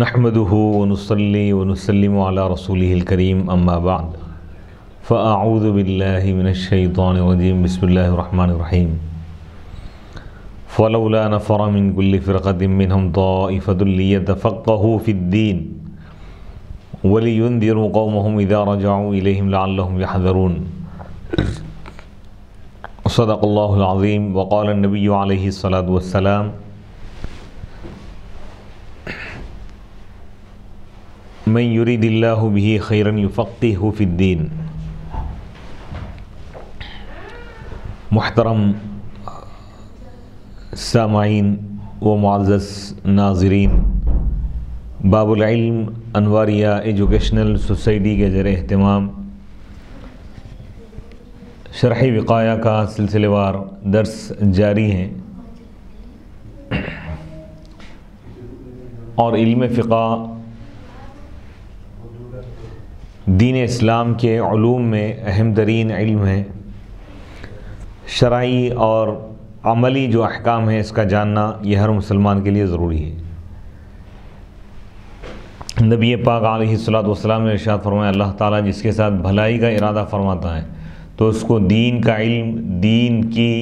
نحمده ونصلي ونسلم على رسوله الكريم أما بعد فأعوذ بالله من الشيطان الرجيم بسم الله الرحمن الرحيم فلولا نفر من كل فرقة منهم طائفة ليتفقهوا في الدين ولينذروا قومهم إذا رجعوا إليهم لعلهم يحذرون صدق الله العظيم وقال النبي عليه الصلاة والسلام من يريد الله به خيرا يفقهه في الدين۔ محترم سامعین و معزز ناظرین، باب العلم انواریہ ایجوکیشنل سوسائٹی کے زیر اہتمام شرح وقایہ کا سلسلے وار درس جاری ہیں، اور علم فقہ دین اسلام کے علوم میں اہم ترین علم ہے۔ شرعی اور عملی جو احکام ہیں اس کا جاننا یہ ہر مسلمان کے لیے ضروری ہے۔ نبی پاک علیہ الصلوۃ والسلام نے ارشاد فرمایا، اللہ تعالیٰ جس کے ساتھ بھلائی کا ارادہ فرماتا ہے تو اس کو دین کا علم، دین کی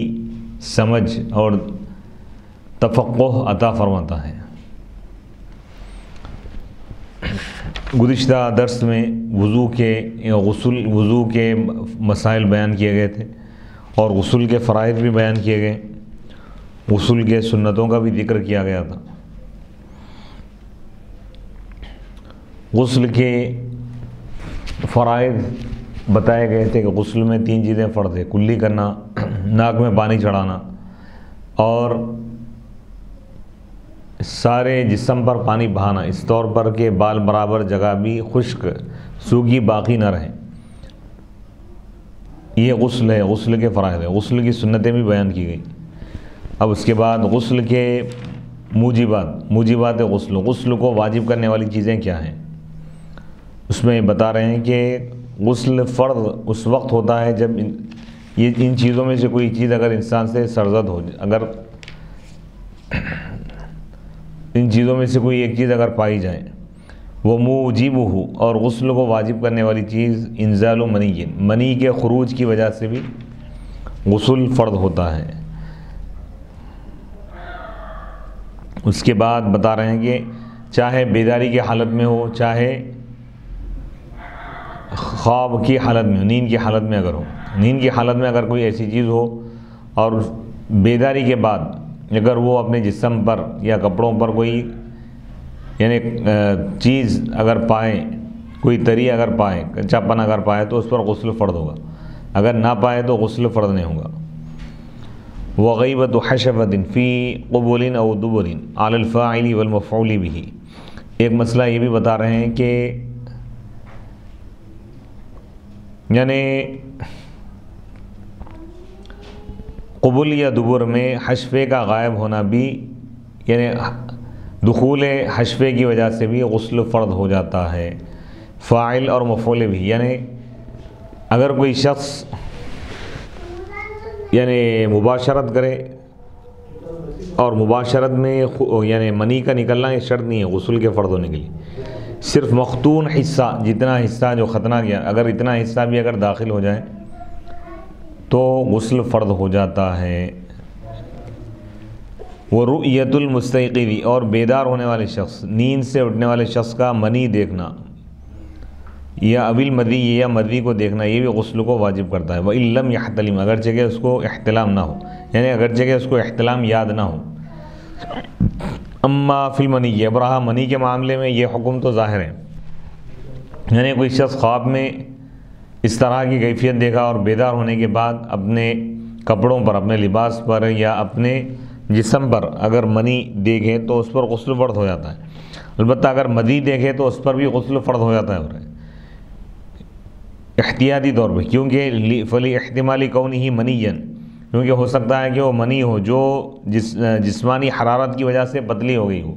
سمجھ اور تفقہ عطا فرماتا ہے۔ گزشتہ درس میں وضو کے مسائل بیان کیے گئے تھے اور غسل کے فرائض بھی بیان کیے گئے، غسل کے سنتوں کا بھی ذکر کیا گیا تھا۔ غسل کے فرائض بتائے گئے تھے کہ غسل میں 3 چیزیں فرض ہے: کلی کرنا، ناک میں پانی چڑھانا، اور سارے جسم پر پانی بہانا، اس طور پر کہ بال برابر جگہ بھی خشک سوکھی باقی نہ رہیں۔ یہ غسل ہے، غسل کے فرائض ہے۔ غسل کی سنتیں بھی بیان کی گئی۔ اب اس کے بعد غسل کے موجبات غسل کو واجب کرنے والی چیزیں کیا ہیں، اس میں بتا رہے ہیں کہ غسل فرض اس وقت ہوتا ہے جب ان چیزوں میں سے کوئی چیز اگر انسان سے سرزد ہو جائے، اگر ان چیزوں میں سے کوئی ایک چیز اگر پائی جائے، وہ موجبہ، اور غسل کو واجب کرنے والی چیز انزال منی کے خروج کی وجہ سے بھی غسل فرض ہوتا ہے۔ اس کے بعد بتا رہے ہیں کہ چاہے بیداری کی حالت میں ہو، چاہے خواب کی حالت میں ہو، نیند کی حالت میں اگر ہو، نیند کی حالت میں اگر کوئی ایسی چیز ہو اور بیداری کے بعد اگر وہ اپنے جسم پر یا کپڑوں پر کوئی یعنی چیز اگر پائے، کوئی تری اگر پائے، کچا پن اگر پائے تو اس پر غسل فرض ہوگا، اگر نہ پائے تو غسل فرض نہیں ہوگا۔ وغیبۃ حشفۃ فی قبول او دبر علی الفاعل والمفعول به، ایک مسئلہ یہ بھی بتا رہے ہیں کہ یعنی قبول یا دبر میں حشفے کا غائب ہونا بھی، یعنی دخول حشفے کی وجہ سے بھی غسل فرض ہو جاتا ہے، فاعل اور مفعول بھی۔ یعنی اگر کوئی شخص یعنی مباشرت کرے، اور مباشرت میں یعنی منی کا نکلنا یہ شرط نہیں ہے غسل کے فرض ہونے کے لیے، صرف مختون حصہ، جتنا حصہ جو ختنہ گیا، اگر اتنا حصہ بھی اگر داخل ہو جائے تو غسل فرض ہو جاتا ہے۔ ورؤیت المستیقظ، اور بیدار ہونے والے شخص، نیند سے اٹھنے والے شخص کا منی دیکھنا یا ابل مدی یا مدی کو دیکھنا، یہ بھی غسل کو واجب کرتا ہے۔ وَإِن لَّمْ يَحْتَلِمْ، اگرچہ کہ اس کو احتلام نہ ہو، یعنی اگرچہ کہ اس کو احتلام یاد نہ ہو۔ اما فی المنی، اب رہا منی کے معاملے میں یہ حکم تو ظاہر ہے، یعنی کوئی شخص خواب میں اس طرح کی کیفیت دیکھا اور بیدار ہونے کے بعد اپنے کپڑوں پر، اپنے لباس پر یا اپنے جسم پر اگر منی دیکھے تو اس پر غسل فرض ہو جاتا ہے۔ البتہ اگر مدی دیکھے تو اس پر بھی غسل فرض ہو جاتا ہے احتیاطی طور پہ، کیونکہ فلی احتمالی کونہ منیا، کیونکہ ہو سکتا ہے کہ وہ منی ہو جو جسمانی حرارت کی وجہ سے پتلی ہو گئی ہو،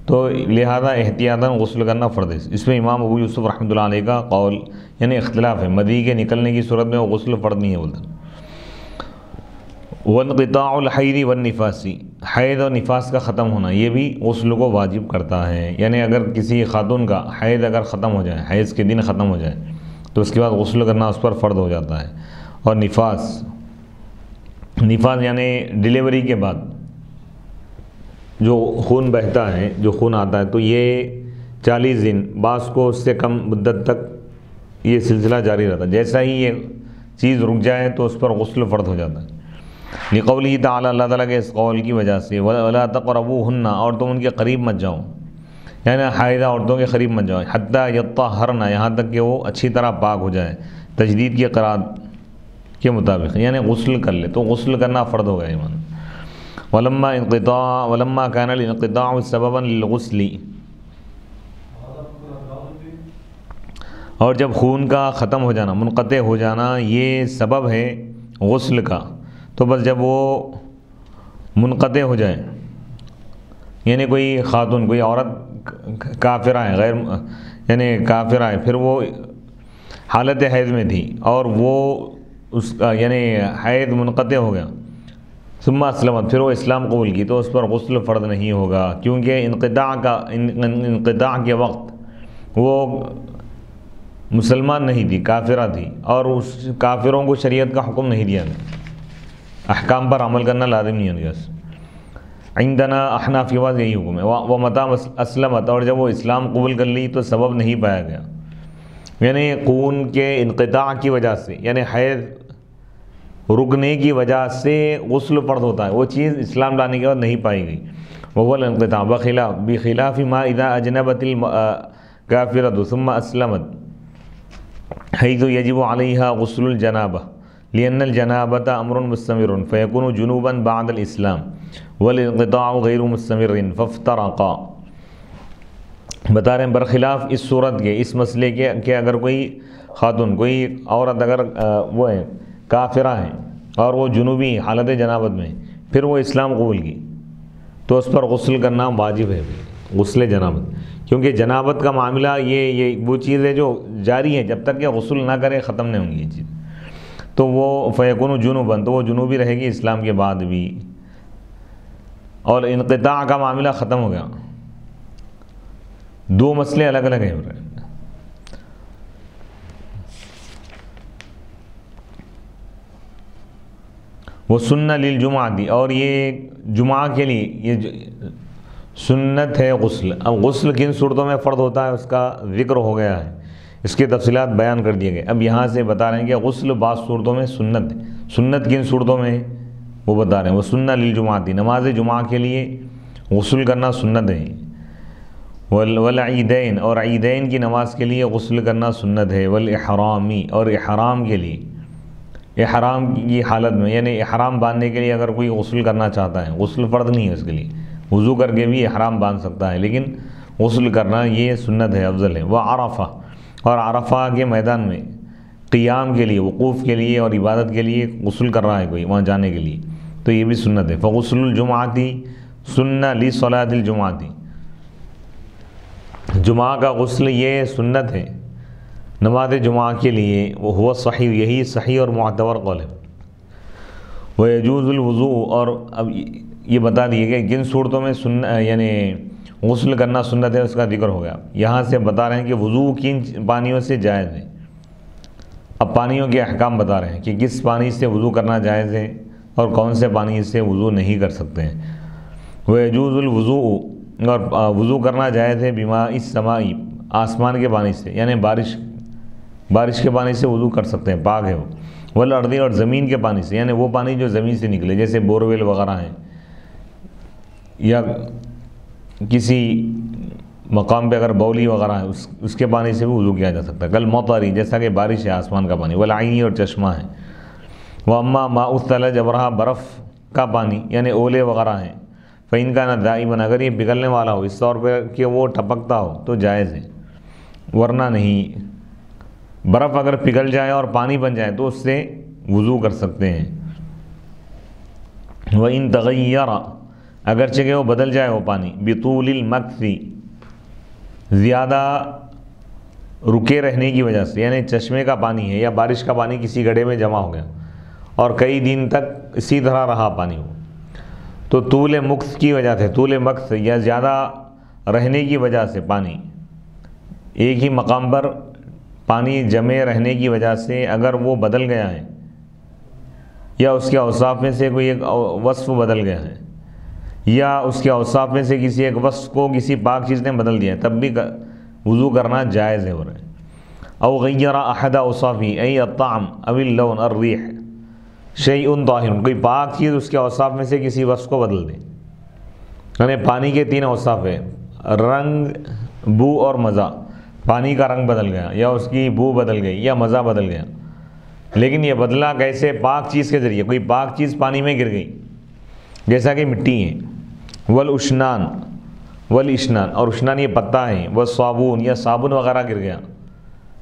تو لہذا احتیاطاً غسل کرنا فرض ہے۔ اس میں امام ابو یوسف رحمۃ اللہ علیہ کا قول یعنی اختلاف ہے، مدی کے نکلنے کی صورت میں وہ غسل فرض نہیں ہے بولتا۔ وانقطاع الحید والنفاس، حیض اور نفاس کا ختم ہونا یہ بھی غسل کو واجب کرتا ہے، یعنی اگر کسی خاتون کا حیض اگر ختم ہو جائے، حیض کے دن ختم ہو جائے تو اس کے بعد غسل کرنا اس پر فرض ہو جاتا ہے۔ اور نفاس یعنی ڈیلیوری کے بعد جو خون بہتا ہے، جو خون آتا ہے، تو یہ 40 دن، بعض کو اس سے کم مدت تک یہ سلسلہ جاری رہتا ہے۔ جیسا ہی یہ چیز رک جائے تو اس پر غسل فرض ہو جاتا ہے۔ لقوله تعالیٰ، اللہ تعالیٰ کے اس قول کی وجہ سے، وَلَا تَقْرَبُوهُنَّ، اور تم ان کے قریب مت جاؤ، یعنی حائضہ عورتوں کے قریب مت جاؤ، حتیٰ یطہرن، یہاں تک کہ وہ اچھی طرح پاک ہو جائے، تجدید کی قرات کے مطابق، یعنی غسل کر لے، تو غسل کرنا فرض ہو گیا ایمان۔ ولما كان الانقطاع سببا للغسل، اور جب خون کا ختم ہو جانا، منقطع ہو جانا، یہ سبب ہے غسل کا، تو بس جب وہ منقطع ہو جائے، یعنی کوئی خاتون، کوئی عورت کافرہ ہے، یعنی کافرہ ہے، پھر وہ حالت حیض میں تھی اور وہ اس کا یعنی حیض منقطع ہو گیا، ثم اسلمت، پھر وہ اسلام قبول کی، تو اس پر غسل فرض نہیں ہوگا، کیونکہ انقطاع کے وقت وہ مسلمان نہیں تھی، کافرہ تھی، اور اس کافروں کو شریعت کا حکم نہیں دیا گیا، احکام پر عمل کرنا لازم نہیں ہے۔ عندنا احناف کے بعد یہی حکم ہے۔ وہ متا اسلمت، اور جب وہ اسلام قبول کر لی تو سبب نہیں پایا گیا، یعنی خون کے انقطاع کی وجہ سے، یعنی حیض رکنے کی وجہ سے غسل فرض ہوتا ہے، وہ چیز اسلام لانے کے بعد نہیں پائی گئی، وہ الانقطاع بخلاف ما اذا اجنبت الکافرۃ ثم اسلمت حيث يجب عليها غسل الجنابہ، لأن الجنابۃ امر مستمر فيكون جنوبا بعد الاسلام والانقطاع غیر مستمر فافترقا۔ بتا رہے ہیں برخلاف اس صورت کے، اس مسئلے کے کہ اگر کوئی خاتون، کوئی عورت اگر وہ ہے کافرہ ہیں اور وہ جنوبی حالت جنابت میں، پھر وہ اسلام قبول کی، تو اس پر غسل کرنا واجب ہے، غسل جنابت، کیونکہ جنابت کا معاملہ یہ وہ چیز ہے جو جاری ہے، جب تک کہ غسل نہ کرے ختم نہیں ہوں گی یہ چیز، تو وہ فیکون جنوباً، تو وہ جنوبی رہے گی اسلام کے بعد بھی، اور انقطاع کا معاملہ ختم ہو گیا۔ دو مسئلے الگ الگ ہیں۔ وہ سنہ للجمعہ، اور یہ جمعہ کے لیے یہ سنت ہے غسل۔ اب غسل کن صورتوں میں فرض ہوتا ہے اس کا ذکر ہو گیا ہے، اس کی تفصیلات بیان کر دیے گئے۔ اب یہاں سے بتا رہے ہیں کہ غسل بعض صورتوں میں سنت ہے، سنت کن صورتوں میں وہ بتا رہے ہیں۔ وہ سنہ للجمعہ، نماز جمعہ کے لیے غسل کرنا سنت ہے۔ والعیدین، اور عیدین کی نماز کے لیے غسل کرنا سنت ہے۔ والاحرامی، اور احرام کے لیے، احرام کی حالت میں، یعنی احرام باندھنے کے لیے اگر کوئی غسل کرنا چاہتا ہے، غسل فرض نہیں ہے اس کے لیے، وضو کر کے بھی احرام باندھ سکتا ہے، لیکن غسل کرنا یہ سنت ہے، افضل ہے۔ وعرفہ، اور عرفہ کے میدان میں قیام کے لیے، وقوف کے لیے اور عبادت کے لیے غسل کر رہا ہے کوئی وہاں جانے کے لیے، تو یہ بھی سنت ہے۔ فغسل الجمعۃ سنہ لصلاۃ الجمعۃ، جمعہ کا غسل یہ سنت ہے نماز جمعہ کے لیے، وہ ہوا صحیح، یہی صحیح اور معتبر قول ہے۔ ويجوز الوضوء، اور اب یہ بتا دیے کہ جن صورتوں میں یعنی غسل کرنا سنت ہے اس کا ذکر ہو گیا۔ یہاں سے بتا رہے ہیں کہ وضو کن پانیوں سے جائز ہے۔ اب پانیوں کے احکام بتا رہے ہیں کہ کس پانی سے وضو کرنا جائز ہے اور کون سے پانی سے وضو نہیں کر سکتے ہیں۔ ويجوز الوضوء، اور وضو کرنا جائز ہے بماء السماء، آسمان کے پانی سے، یعنی بارش کے پانی سے وضو کر سکتے ہیں، پاک ہے وہ۔ والارض، اور زمین کے پانی سے، یعنی وہ پانی جو زمین سے نکلے، جیسے بورویل وغیرہ ہیں، یا کسی مقام پہ اگر بولی وغیرہ ہے اس کے پانی سے بھی وضو کیا جا سکتا ہے۔ کل مطری، جیسا کہ بارش ہے آسمان کا پانی۔ والعینی، اور چشمہ ہے۔ واما ماء الثلج، اور برف کا پانی، یعنی اولے وغیرہ ہیں۔ فإن كان دائما، اگر یہ پگھلنے والا ہو اس طور پہ کہ وہ ٹپکتا ہو تو جائز ہے، ورنہ نہیں۔ برف اگر پگھل جائے اور پانی بن جائے تو اس سے وضو کر سکتے ہیں۔ وإن تغیر، اگرچہ کہ وہ بدل جائے وہ پانی، بطول المکث، زیادہ رکے رہنے کی وجہ سے، یعنی چشمے کا پانی ہے یا بارش کا پانی کسی گڑھے میں جمع ہو گیا اور کئی دن تک اسی طرح رہا پانی وہ، تو طول مکث کی وجہ سے، طول مکث یا زیادہ رہنے کی وجہ سے، پانی ایک ہی مقام پر پانی جمع رہنے کی وجہ سے اگر وہ بدل گیا ہے یا اس کے اوصاف میں سے کوئی ایک وصف بدل گیا ہے یا اس کے اوصاف میں سے کسی ایک وصف کو کسی پاک چیز نے بدل دیا ہے، تب بھی وضو کرنا جائز ہے ہو رہا ہے۔ او غیر احد اوصافی ای الطعم او اللون الریح شیء طاہر، کوئی پاک چیز اس کے اوصاف میں سے کسی وصف کو بدل دے، یعنی پانی کے 3 اوصاف ہیں، رنگ، بو اور مزہ۔ پانی کا رنگ بدل گیا یا اس کی بو بدل گئی یا مزہ بدل گیا، لیکن یہ بدلا کیسے؟ پاک چیز کے ذریعے، کوئی پاک چیز پانی میں گر گئی جیسا کہ مٹی ہے، والاشنان اور اشنان یہ پتہ ہے، والصابون یا صابن وغیرہ گر گیا،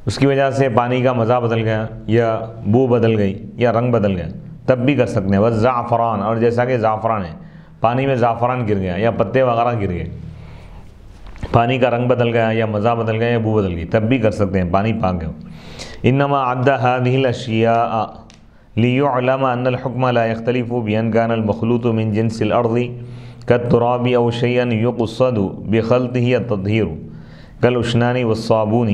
اس کی وجہ سے پانی کا مزہ بدل گیا یا بو بدل گئی یا رنگ بدل گیا، تب بھی کر سکتے ہیں۔ والزعفران اور جیسا کہ زعفران ہے، پانی میں زعفران گر گیا یا پتے وغیرہ گر گئے، پانی کا رنگ بدل گیا یا مزہ بدل گیا یا بو بدل گئی، تب بھی کر سکتے ہیں، پانی پاک ہے۔ انما عد هذه الاشیاء لیعلم ان الحکم لا يختلف بان كان المخلوط من جنس الارض كالتراب او شيئا يقصد بخلطه التطهير كالاشنان والصابون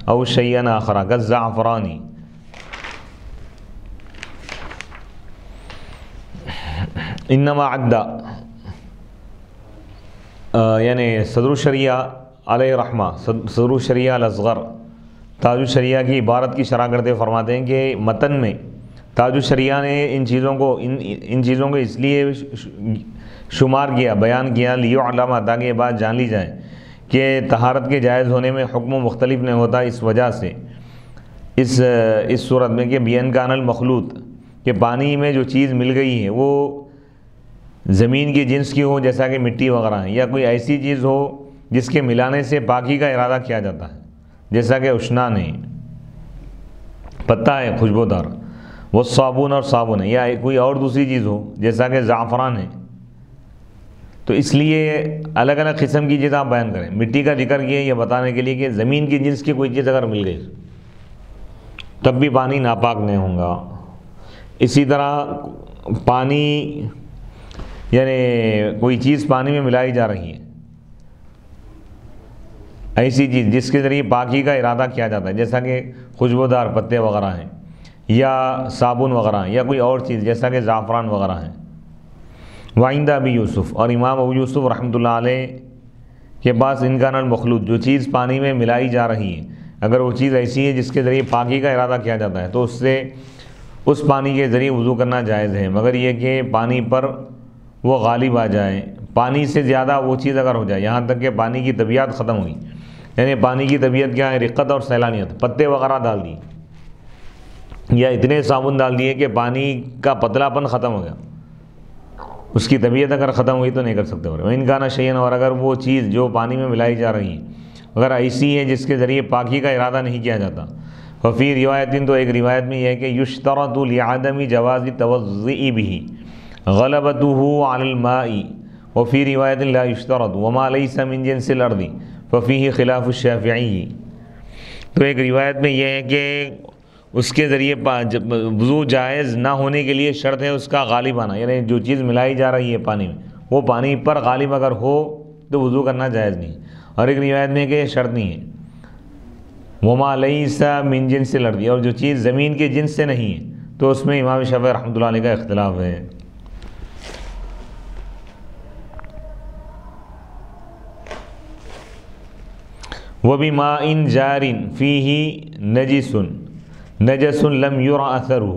او شيئا آخر كالزعفران۔ انما عد یعنی صدر الشریعہ علیہ رحمہ، صدر الشریعہ الاصغر تاج الشریعہ کی عبارت کی شرح کرتے فرماتے ہیں کہ متن میں تاج الشریعہ نے ان چیزوں کو اس لیے شمار کیا، بیان کیا، لیعلم تاکہ یہ بات جان لی جائے کہ طہارت کے جائز ہونے میں حکم مختلف نہیں ہوتا، اس وجہ سے اس صورت میں کہ بین کان المخلوط، کہ پانی میں جو چیز مل گئی ہے وہ زمین کی جنس کی ہو جیسا کہ مٹی وغیرہ ہے، یا کوئی ایسی چیز ہو جس کے ملانے سے پاکی کا ارادہ کیا جاتا ہے جیسا کہ اشنان ہے، پتہ ہے خوشبودار، وہ صابن اور صابن ہے، یا کوئی اور دوسری چیز ہو جیسا کہ زعفران ہے، تو اس لیے الگ الگ قسم کی چیز آپ بیان کریں۔ مٹی کا ذکر کیا یہ بتانے کے لیے کہ زمین کی جنس کی کوئی چیز اگر مل گئی تب بھی پانی ناپاک نہیں ہوگا۔ اسی طرح پانی یعنی کوئی چیز پانی میں ملائی جا رہی ہے، ایسی چیز جس کے ذریعے پاکی کا ارادہ کیا جاتا ہے جیسا کہ خوشبودار پتے وغیرہ ہیں یا صابن وغیرہ ہیں یا کوئی اور چیز جیسا کہ زعفران وغیرہ ہیں۔ وعند ابی یوسف اور امام ابو یوسف رحمۃ اللہ علیہ کے پاس ان کان المخلوط، جو چیز پانی میں ملائی جا رہی ہے اگر وہ چیز ایسی ہے جس کے ذریعے پاکی کا ارادہ کیا جاتا ہے تو اس پانی کے ذریعے وضو کرنا جائز ہے، مگر یہ کہ پانی پر وہ غالب آ جائے، پانی سے زیادہ وہ چیز اگر ہو جائے، یہاں تک کہ پانی کی طبیعت ختم ہوئی، یعنی پانی کی طبیعت کیا ہے؟ رقت اور سیلانیت، پتے وغیرہ ڈال دی یا اتنے صابن ڈال دیے کہ پانی کا پتلا پن ختم ہو گیا، اس کی طبیعت اگر ختم ہوئی تو نہیں کر سکتے۔ ان کا نشین، اور اگر وہ چیز جو پانی میں ملائی جا رہی ہے اگر ایسی ہے جس کے ذریعے پاکی کا ارادہ نہیں کیا جاتا، وفی روایت، تو ایک روایت میں یہ ہے کہ یشترط لعدم جواز توضؤ به غلبته على الماء، وفی روایت لا یشترط وما ليس من جنس الارض ففيه خلاف الشافعی۔ تو ایک روایت میں یہ ہے کہ اس کے ذریعے وضو جائز نہ ہونے کے لیے شرط ہے اس کا غالب آنا، یعنی جو چیز ملائی جا رہی ہے پانی میں وہ پانی پر غالب اگر ہو تو وضو کرنا جائز نہیں، اور ایک روایت میں کہ یہ شرط نہیں ہے۔ وما لیس من جنس الارض، اور جو چیز زمین کے جنس سے نہیں ہے تو اس میں امام شافعی رحمۃ اللہ علیہ کا اختلاف ہے۔ وَبِمَاءٍ جَارٍ فِيهِ نَجَسٌ لَمْ يُرَ أَثَرُهُ۔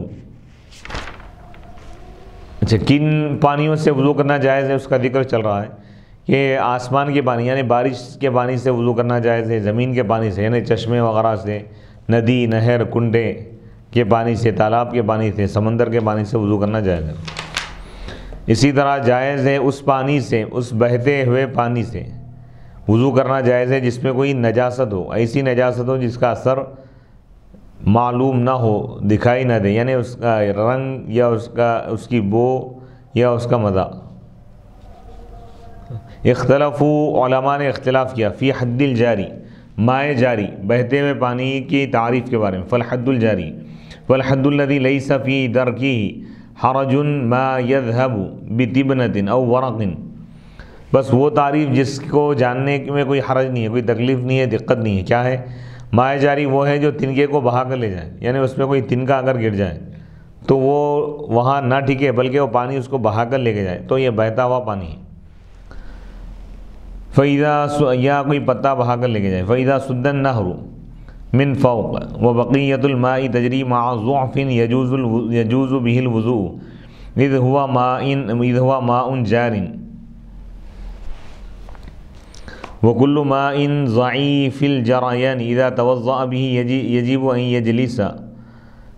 اچھا، کن پانیوں سے وضو کرنا جائز ہے اس کا ذکر چل رہا ہے کہ آسمان کے پانی یعنی بارش کے پانی سے وضو کرنا جائز ہے، زمین کے پانی سے یعنی چشمے وغیرہ سے، ندی، نہر، کنڈے کے پانی سے، تالاب کے پانی سے، سمندر کے پانی سے وضو کرنا جائز ہے۔ اسی طرح جائز ہے اس پانی سے، اس بہتے ہوئے پانی سے وضو کرنا جائز ہے جس میں کوئی نجاست ہو، ایسی نجاست ہو جس کا اثر معلوم نہ ہو، دکھائی نہ دے، یعنی اس کا رنگ یا اس کی بو یا اس کا مزہ۔ اختلافو، علماء نے اختلاف کیا فی حد الجاری، مائع جاری، بہتے ہوئے پانی کی تعریف کے بارے میں۔ فالحد الجاری والحد الذی لیس فی درکہ حرج ما يذهب بتبنة او ورق، بس وہ تعریف جس کو جاننے میں کوئی حرج نہیں ہے، کوئی تکلیف نہیں ہے، دقت نہیں ہے. کیا ہے؟ مائع جاری وہ ہے جو تنکے کو بہا کر لے جائے، یعنی اس میں کوئی تنکا اگر گر جائے تو وہ وہاں نہ ٹھکے بلکہ وہ پانی اس کو بہا کر لے کے جائے، تو یہ بہتا ہوا پانی ہے. فَإِذَا یا کوئی پتا بہا کر لے کے جائے. فَإِذَا سُدَّ النَّهْرُ مِن فَوْقَ وَبَقِيَّةُ الْمَاءِ تَجْرِي مَعَ ضُعْفٍ يَجُوزُ بِهِ الْوُضُوءُ إِذْ هُوَ مَاءٌ جَارٍ وَكُلُّ مَاءٍ ضَعِيفِ الْجَرَيَانِ إِذَا تَوَضَّأَ بِهِ يَجِبُ أَن يَجْلِسَ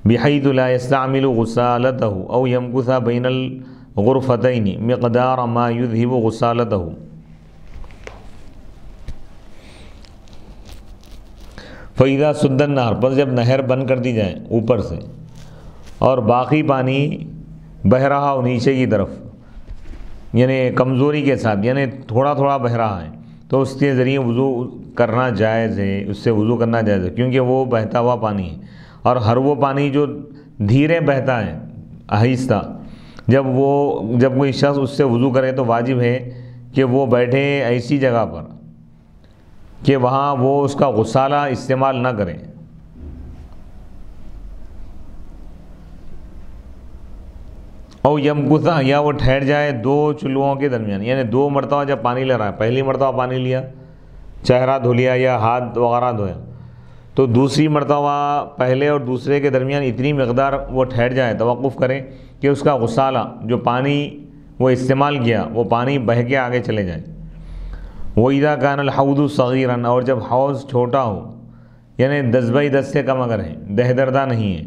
بحيث لا يستعمل غسالته أو يمكث بين الغرفتين مقدار ما يذهب غسالته. فإذا سد النهر، پس جب نہر بند کر دی جائے اوپر سے اور باقی پانی بہہ رہا ہو نیچے کی طرف، یعنی کمزوری کے ساتھ، یعنی تھوڑا تھوڑا بہہ رہا ہے، تو اس کے ذریعے وضو کرنا جائز ہے، اس سے وضو کرنا جائز ہے، کیونکہ وہ بہتا ہوا پانی ہے. اور ہر وہ پانی جو دھیرے بہتا ہے آہستہ، جب کوئی شخص اس سے وضو کرے تو واجب ہے کہ وہ بیٹھے ایسی جگہ پر کہ وہاں وہ اس کا غسالہ استعمال نہ کرے. او یمکثا، یا وہ ٹھہر جائے دو چلوؤں کے درمیان، یعنی دو مرتبہ جب پانی لے رہا ہے، پہلی مرتبہ پانی لیا، چہرہ دھو لیا یا ہاتھ وغیرہ دھویا، تو دوسری مرتبہ پہلے اور دوسرے کے درمیان اتنی مقدار وہ ٹھہر جائے، توقف کرے کہ اس کا غسالہ جو پانی وہ استعمال کیا وہ پانی بہہ کے آگے چلے جائے. وَإِذَا كَانَ الْحَوْضُ صَغِيرًا، اور جب حوض چھوٹا ہو، یعنی 10x10 سے کم اگر ہے، دہدردہ نہیں ہے،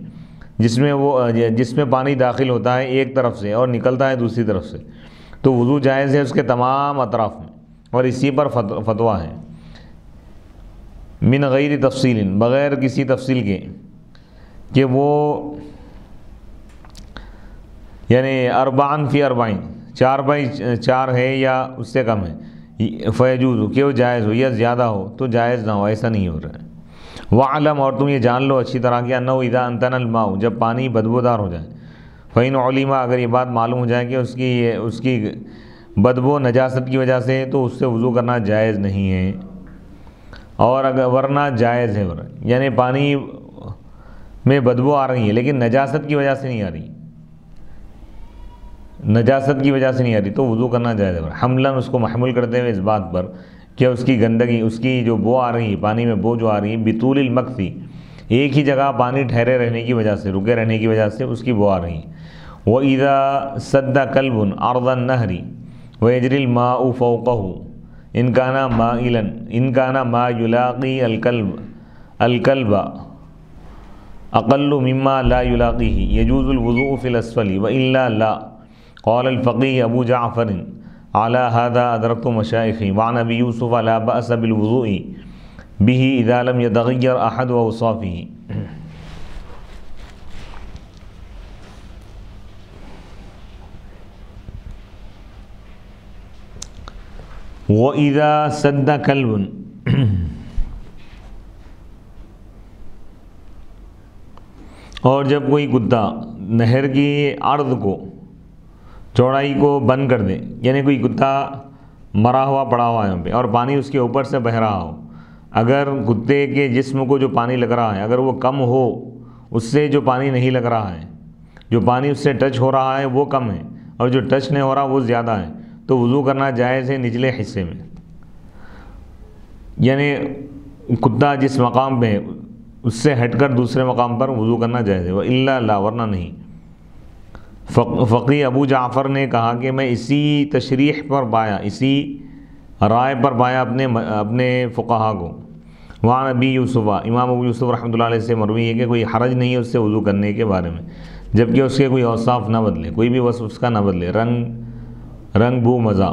جس میں پانی داخل ہوتا ہے ایک طرف سے اور نکلتا ہے دوسری طرف سے، تو وضو جائز ہے اس کے تمام اطراف میں. اور اسی پر فتویٰ ہے من غیر تفصیل، بغیر کسی تفصیل کے، کہ وہ یعنی 4 فی 40، 4x4 ہے یا اس سے کم ہے، فیجوز کہ وہ جائز ہو، یا زیادہ ہو تو جائز نہ ہو، ایسا نہیں ہو رہا ہے. وعلم، اور تم یہ جان لو اچھی طرح کہ انہ اذا انتن الماء، جب پانی بدبودار ہو جائے، فإن علم، اگر یہ بات معلوم ہو جائے کہ اس کی بدبو نجاست کی وجہ سے، تو اس سے وضو کرنا جائز نہیں ہے. اور اگر ورنہ جائز ہے، یعنی پانی میں بدبو آ رہی ہے لیکن نجاست کی وجہ سے نہیں آ رہی، نجاست کی وجہ سے نہیں آ رہی، تو وضو کرنا جائز ہے. حملاً، اس کو محمول کرتے ہوئے اس بات پر کہ اس کی گندگی، اس کی جو بو آ رہی ہے، پانی میں بو جو آ رہی ہے، بطول المکث، ایک ہی جگہ پانی ٹھہرے رہنے کی وجہ سے، رکے رہنے کی وجہ سے اس کی بو آ رہی ہے. وَإِذَا سَدَّ كَلْبٌ عَرْضَ النَّهْرِ وَيَجْرِي الْمَاءُ فَوْقَهُ إِنْ كَانَ مَائِلًا إِنْ كَانَ مَا يُلَاقِي الْكَلْبَ أَقَلُّ مِمَّا لَا يُلَاقِيهِ يَجُوزُ الْوُضُوءُ فِي الْأَسْفَلِ وَإِلَّا لَا. قال الفقيه أبو جعفر على هذا أدركت مشايخي، وعن أبي يوسف لا بأس بالوضوء به إذا لم يتغير أحد أوصافه. وَإِذَا سَدَّ كَلْبٌ، اور جب کوئی کتا نہر کی عرض کو، چوڑائی کو بند کر دے، یعنی کوئی کتا مرا ہوا پڑا ہوا ہے یہاں پہ اور پانی اس کے اوپر سے بہہ رہا ہو، اگر کتے کے جسم کو جو پانی لگ رہا ہے اگر وہ کم ہو اس سے جو پانی نہیں لگ رہا ہے، جو پانی اس سے ٹچ ہو رہا ہے وہ کم ہے اور جو ٹچ نہیں ہو رہا وہ زیادہ ہے، تو وضو کرنا جائز ہے نچلے حصے میں. یعنی کتا جس مقام پہ ہے اس سے ہٹ کر دوسرے مقام پر وضو کرنا جائز ہے. وَإِلَّا لَا، ورنہ نہیں. فقی ابو جعفر نے کہا کہ میں اسی تشریح پر پایا، اسی رائے پر پایا اپنے فقہا کو. وہاں ابی یوسف، امام ابو یوسف رحمۃ اللہ علیہ سے مروی ہے کہ کوئی حرج نہیں ہے اس سے وضو کرنے کے بارے میں، جبکہ اس کے کوئی اوصاف نہ بدلے، کوئی بھی وصف اس کا نہ بدلے، رنگ بو مزہ.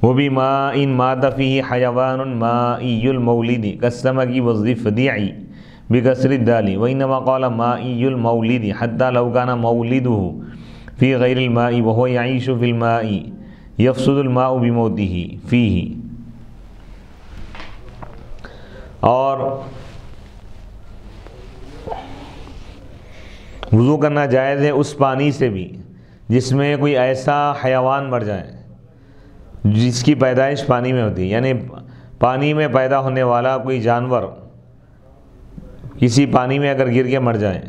وہ بھی ماء مات فیہ حیوان مائی المولد کالسمک والضفدع بکسر الدال، وانما قال مائی المولد حتى لو كان مولده في غیر الماء وهو يعيش في الماء يفسد الماء بموته فيه. اور وضو کرنا جائز ہے اس پانی سے بھی جس میں کوئی ایسا حیوان مر جائے جس کی پیدائش پانی میں ہوتی ہے، یعنی پانی میں پیدا ہونے والا کوئی جانور کسی پانی میں اگر گر کے مر جائے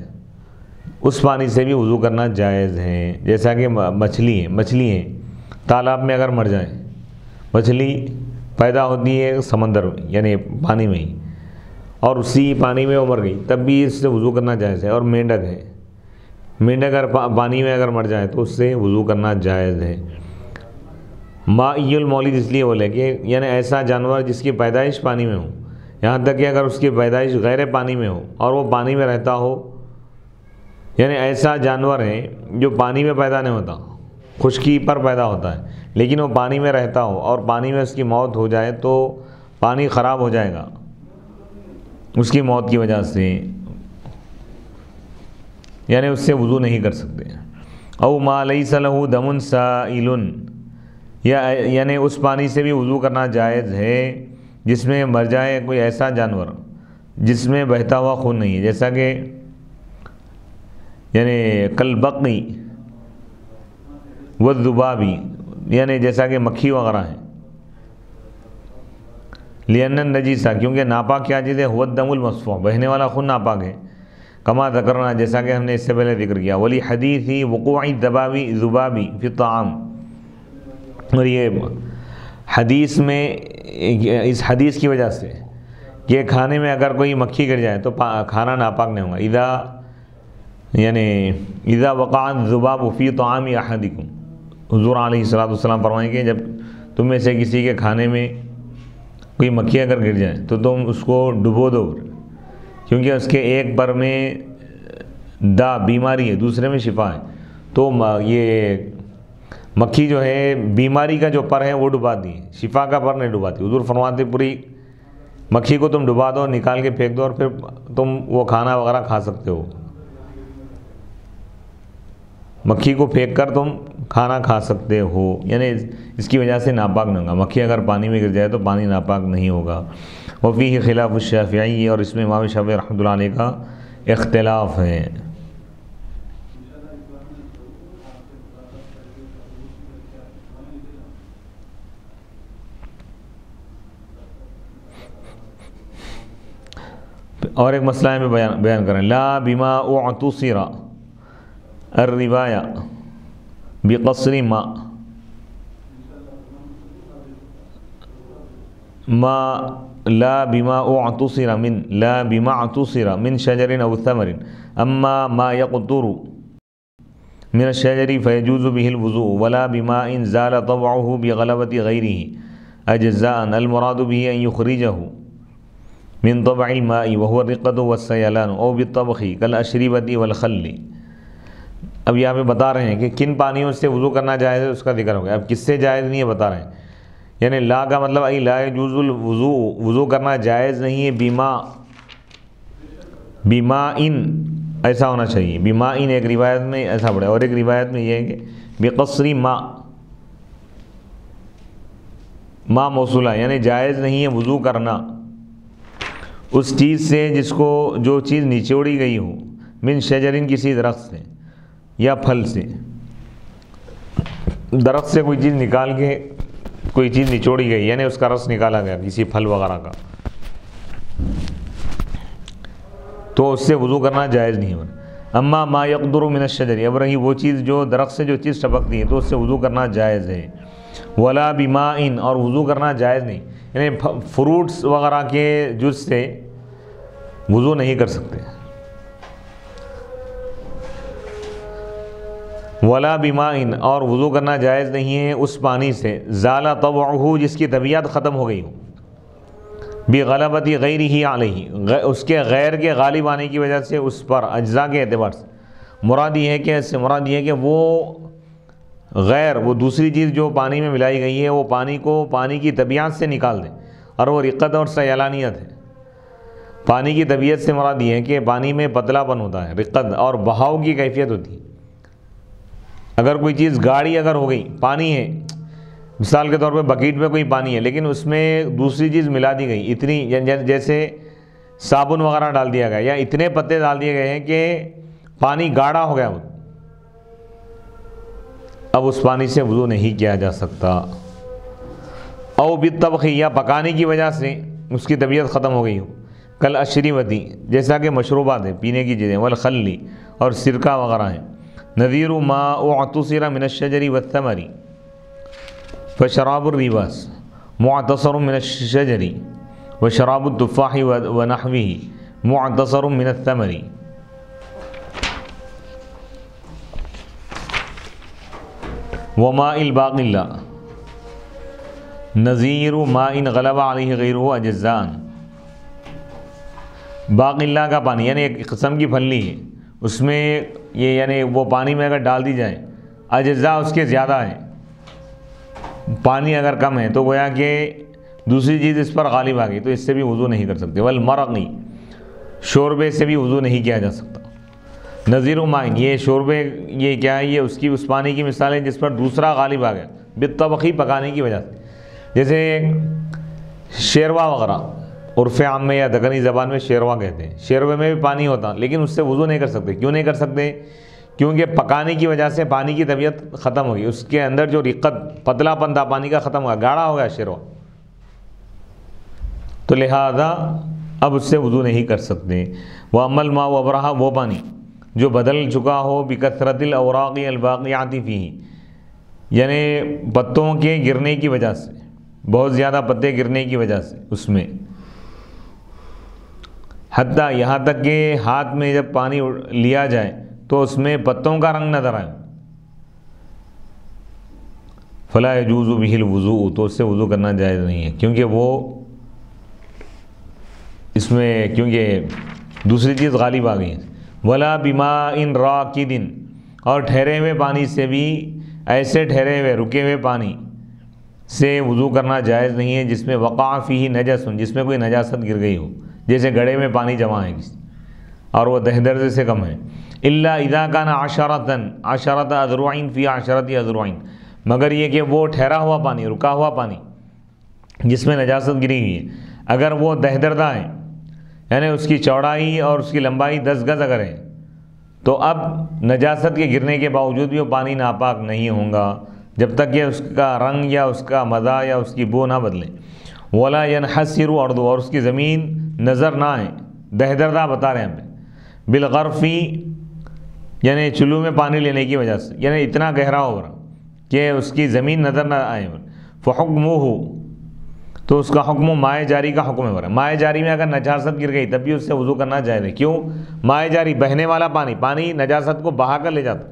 اس پانی سے بھی وضو کرنا جائز ہے۔ جیسا کہ مچھلی ہیں تالاب میں اگر مر جائیں، مچھلی پیدا ہوتی ہے سمندر میں یعنی پانی میں ہی، اور اسی پانی میں وہ مر گئی، تب بھی اس سے وضو کرنا جائز ہے۔ اور مینڈک ہے، مینڈک اگر پانی میں اگر مر جائے تو اس سے وضو کرنا جائز ہے۔ مائی المولد اس لیے بولے کہ یعنی ایسا جانور جس کی پیدائش پانی میں ہو، یہاں تک کہ اگر اس کی پیدائش غیر پانی میں ہو اور وہ پانی میں رہتا ہو، یعنی ایسا جانور ہے جو پانی میں پیدا نہیں ہوتا، خشکی پر پیدا ہوتا ہے، لیکن وہ پانی میں رہتا ہو اور پانی میں اس کی موت ہو جائے تو پانی خراب ہو جائے گا اس کی موت کی وجہ سے، یعنی اس سے وضو نہیں کر سکتے۔ او ما لیس لہ دم سائل، یعنی اس پانی سے بھی وضو کرنا جائز ہے جس میں مر جائے کوئی ایسا جانور جس میں بہتا ہوا خون نہیں ہے، جیسا کہ یعنی کالبقی والذبابی، یعنی جیسا کہ مکھی وغیرہ ہیں۔ لأن النجیسہ، کیونکہ ناپاک کیا چیز ہے، هو الدم المصفوح، بہنے والا خون ناپاک ہے، کما ذکرنا، جیسا کہ ہم نے اس سے پہلے ذکر کیا، ولی حدیث وقوع الذبابی فی الطعام، اور یہ حدیث میں اس حدیث کی وجہ سے کہ کھانے میں اگر کوئی مکھی گر جائے تو کھانا ناپاک نہیں ہوگا۔ اذا وقع الذباب فی طعام احدکم، حضور علیہ السلام فرمائیں کہ جب تم میں سے کسی کے کھانے میں کوئی مکھی اگر گر جائے تو تم اس کو ڈبو دو، کیونکہ اس کے ایک پر میں بیماری ہے، دوسرے میں شفا ہے، تو یہ مکھی جو ہے بیماری کا جو پر ہے وہ ڈباتی ہے، شفا کا پر نہیں ڈباتی۔ حضور فرماتے پوری مکھی کو تم ڈبا دو، نکال کے پھینک دو، اور پھر تم وہ کھانا وغیرہ کھا سکتے ہو، مکھی کو پھینک کر تم کھانا کھا سکتے ہو، یعنی اس کی وجہ سے ناپاک نہیں ہوگا۔ مکھی اگر پانی میں گر جائے تو پانی ناپاک نہیں ہوگا۔ وفیہ خلاف الشافعی، اور اس میں امام شافعی رحمۃ اللہ علیہ کا اختلاف ہے۔ اور ایک مسئلہ میں بیان کریں، لا بما اعتصر الروایہ بقصر ما لا بما اعتصر من شجر او ثمر، اما ما يقطر من الشجر فيجوز به الوضوء، ولا بماء زال طبعه بغلبة غيره اجزاء، المراد به ان يخرجه من طبع الماء وهو الرقة والسيلان او بالطبخ كالاشربة والخل۔ اب یہاں پہ بتا رہے ہیں کہ کن پانیوں سے وضو کرنا جائز ہے، اس کا ذکر ہو گیا۔ اب کس سے جائز نہیں ہے بتا رہے ہیں، یعنی لا کا مطلب ای لا یجوز الوضو، وضو کرنا جائز نہیں ہے، بیما ان ایسا ہونا چاہیے، بیما ان ایک روایت میں ایسا پڑھا، اور ایک روایت میں یہ ہے کہ بقصر ما موصولہ، یعنی جائز نہیں ہے وضو کرنا اس چیز سے جو چیز نچوڑی گئی ہو، من شجرین کسی درخت سے یا پھل سے، درخت سے کوئی چیز نکال کے کوئی چیز نچوڑی گئی، یعنی اس کا رس نکالا گیا کسی پھل وغیرہ کا، تو اس سے وضو کرنا جائز نہیں ہو۔ اما ما یقدر من الشجر، اب رہی وہ چیز جو درخت سے جو چیز ٹپکتی ہے تو اس سے وضو کرنا جائز ہے۔ ولا بماء، اور وضو کرنا جائز نہیں، یعنی فروٹس وغیرہ کے جز سے وضو نہیں کر سکتے۔ ولا بماء، اور وضو کرنا جائز نہیں ہے اس پانی سے زال طبعہ، جس کی طبیعت ختم ہو گئی ہو، بغلبۃ غیرہ علیہ، اس کے غیر کے غالب آنے کی وجہ سے اس پر، اجزاء کے اعتبار سے مراد یہ ہے کہ اس سے مراد یہ ہے کہ وہ غیر، وہ دوسری چیز جو پانی میں ملائی گئی ہے وہ پانی کو پانی کی طبیعت سے نکال دیں، اور وہ رقت اور سیلانیت ہے۔ پانی کی طبیعت سے مراد یہ ہے کہ پانی میں پتلا پن ہوتا ہے، رقت اور بہاؤ کی کیفیت ہوتی ہے۔ اگر کوئی چیز گاڑی اگر ہو گئی، پانی ہے، مثال کے طور پہ بکیٹ میں کوئی پانی ہے لیکن اس میں دوسری چیز ملا دی گئی، اتنی جیسے صابن وغیرہ ڈال دیا گیا، یا اتنے پتے ڈال دیے گئے ہیں کہ پانی گاڑھا ہو گیا، اب اس پانی سے وضو نہیں کیا جا سکتا۔ او بالطبخ، یا پکانے کی وجہ سے اس کی طبیعت ختم ہو گئی ہو، کل اشربتی، جیسا کہ مشروبات ہیں، پینے کی چیزیں، والخلی، اور سرکہ وغیرہ ہیں، نذیر ما اعتصر من الشجر والثمر فشراب الرباس معتصر من الشجر وشراب التفاح ونحوه معتصر من الثمر۔ وماء الباقلہ نظیر ماء غلب علیہ غیرہ اجزاء، باقلہ کا پانی یعنی ایک قسم کی پھلی ہے، اس میں یہ یعنی وہ پانی میں اگر ڈال دی جائے، اجزاء اس کے زیادہ ہیں، پانی اگر کم ہے تو گویا کہ دوسری چیز اس پر غالب آ گئی، تو اس سے بھی وضو نہیں کر سکتے۔ والمرقی، شوربے سے بھی وضو نہیں کیا جا سکتا۔ نظیر مائن، یہ شوربے یہ کیا ہے، یہ اس پانی کی مثال ہے جس پر دوسرا غالب آ گیا، بالطبخی، پکانے کی وجہ سے، جیسے شیروا وغیرہ، عرف عام میں یا دکنی زبان میں شیروا کہتے ہیں، شیروے میں بھی پانی ہوتا لیکن اس سے وضو نہیں کر سکتے۔ کیوں نہیں کر سکتے؟ کیونکہ پکانے کی وجہ سے پانی کی طبیعت ختم ہوگی، اس کے اندر جو رقت پتلا پن تھا پانی کا ختم ہو گیا، گاڑھا ہو گیا شیروا، تو لہذا اب اس سے وضو نہیں کر سکتے۔ وَأَمَّا الْمَاءُ وَبْرَهَا، وہ پانی جو بدل چکا ہو بِكَثْرَةِ الْأَوْرَاقِ الْبَاقِعَةِ فِيهِ، یعنی پتوں کے گرنے کی وجہ سے، بہت زیادہ پتے گرنے کی وجہ سے اس میں، حتیٰ یہاں تک کہ ہاتھ میں جب پانی لیا جائے تو اس میں پتوں کا رنگ نظر آئے، فلا يجوز به الوضوء، تو اس سے وضو کرنا جائز نہیں ہے، کیونکہ وہ اس میں کیونکہ دوسری چیز غالب آ گئی ہے۔ ولا بماء راکد، اور ٹھہرے ہوئے پانی سے بھی، ایسے ٹھہرے ہوئے رکے ہوئے پانی سے وضو کرنا جائز نہیں ہے جس میں وقع فیہ نجس، جس میں کوئی نجاست گر گئی ہو، جیسے گڑھے میں پانی جمع ہے اور وہ دہ درجے سے کم ہے۔ الا اذا کان عشرۃ اذرع فی عشرۃ اذرع، مگر یہ کہ وہ ٹھہرا ہوا پانی، رکا ہوا پانی جس میں نجاست گری ہوئی ہے، اگر وہ دہ دردہ ہے، یعنی اس کی چوڑائی اور اس کی لمبائی 10 گز اگر ہے، تو اب نجاست کے گرنے کے باوجود بھی وہ پانی ناپاک نہیں ہوگا جب تک کہ اس کا رنگ یا اس کا مزہ یا اس کی بو نہ بدلے۔ ولا ينحسر ارض، اور اس کی زمین نظر نہ آئے، دہ دردہ بتا رہے ہیں ہمیں، بالغرفی، یعنی چلو میں پانی لینے کی وجہ سے، یعنی اتنا گہرا ہو رہا کہ اس کی زمین نظر نہ آئے، فحکمہ، تو اس کا حکم مائع جاری کا حکم ہے۔ مائع جاری میں اگر نجاست گر گئی تب بھی اس سے وضو کرنا جائز ہے۔ کیوں؟ مائع جاری بہنے والا پانی نجاست کو بہا کر لے جاتا۔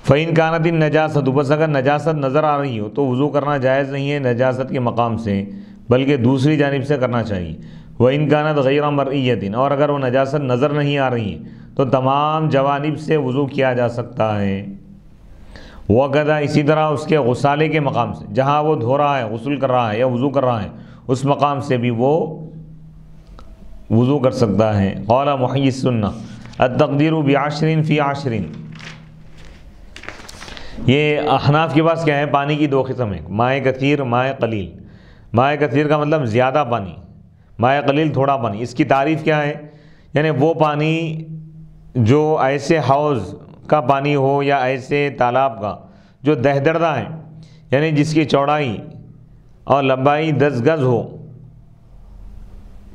فَإِنْ كَانَتِ النَّجَاسَةُ، بس اگر نجاست نظر آ رہی ہو تو وضو کرنا جائز نہیں ہے نجاست کے مقام سے، بلکہ دوسری جانب سے کرنا چاہیے۔ وَإِنْ كَانَتْ غَيْرَ مَرْئِيَّةٍ، اور اگر وہ نجاست نظر نہیں آ رہی ہے تو تمام جوانب سے وضو کیا جا سکتا ہے۔ وَقَدَا، اسی طرح اس کے غسالے کے مقام سے، جہاں وہ دھو رہا ہے، غسل کر رہا ہے یا وضو کر رہا ہے، اس مقام سے بھی وہ وضو کر سکتا ہے۔ قال محی السنہ التقدیر بعشر فی عشر، یہ احناف کے پاس کیا ہے، پانی کی 2 قسم ہیں، مائع کثیر، مائع قلیل۔ مائع کثیر کا مطلب زیادہ پانی، مائع قلیل تھوڑا پانی۔ اس کی تعریف کیا ہے؟ یعنی وہ پانی جو ایسے حوض کا پانی ہو یا ایسے تالاب کا جو دہ دردہ ہے، یعنی جس کی چوڑائی اور لمبائی 10 گز ہو،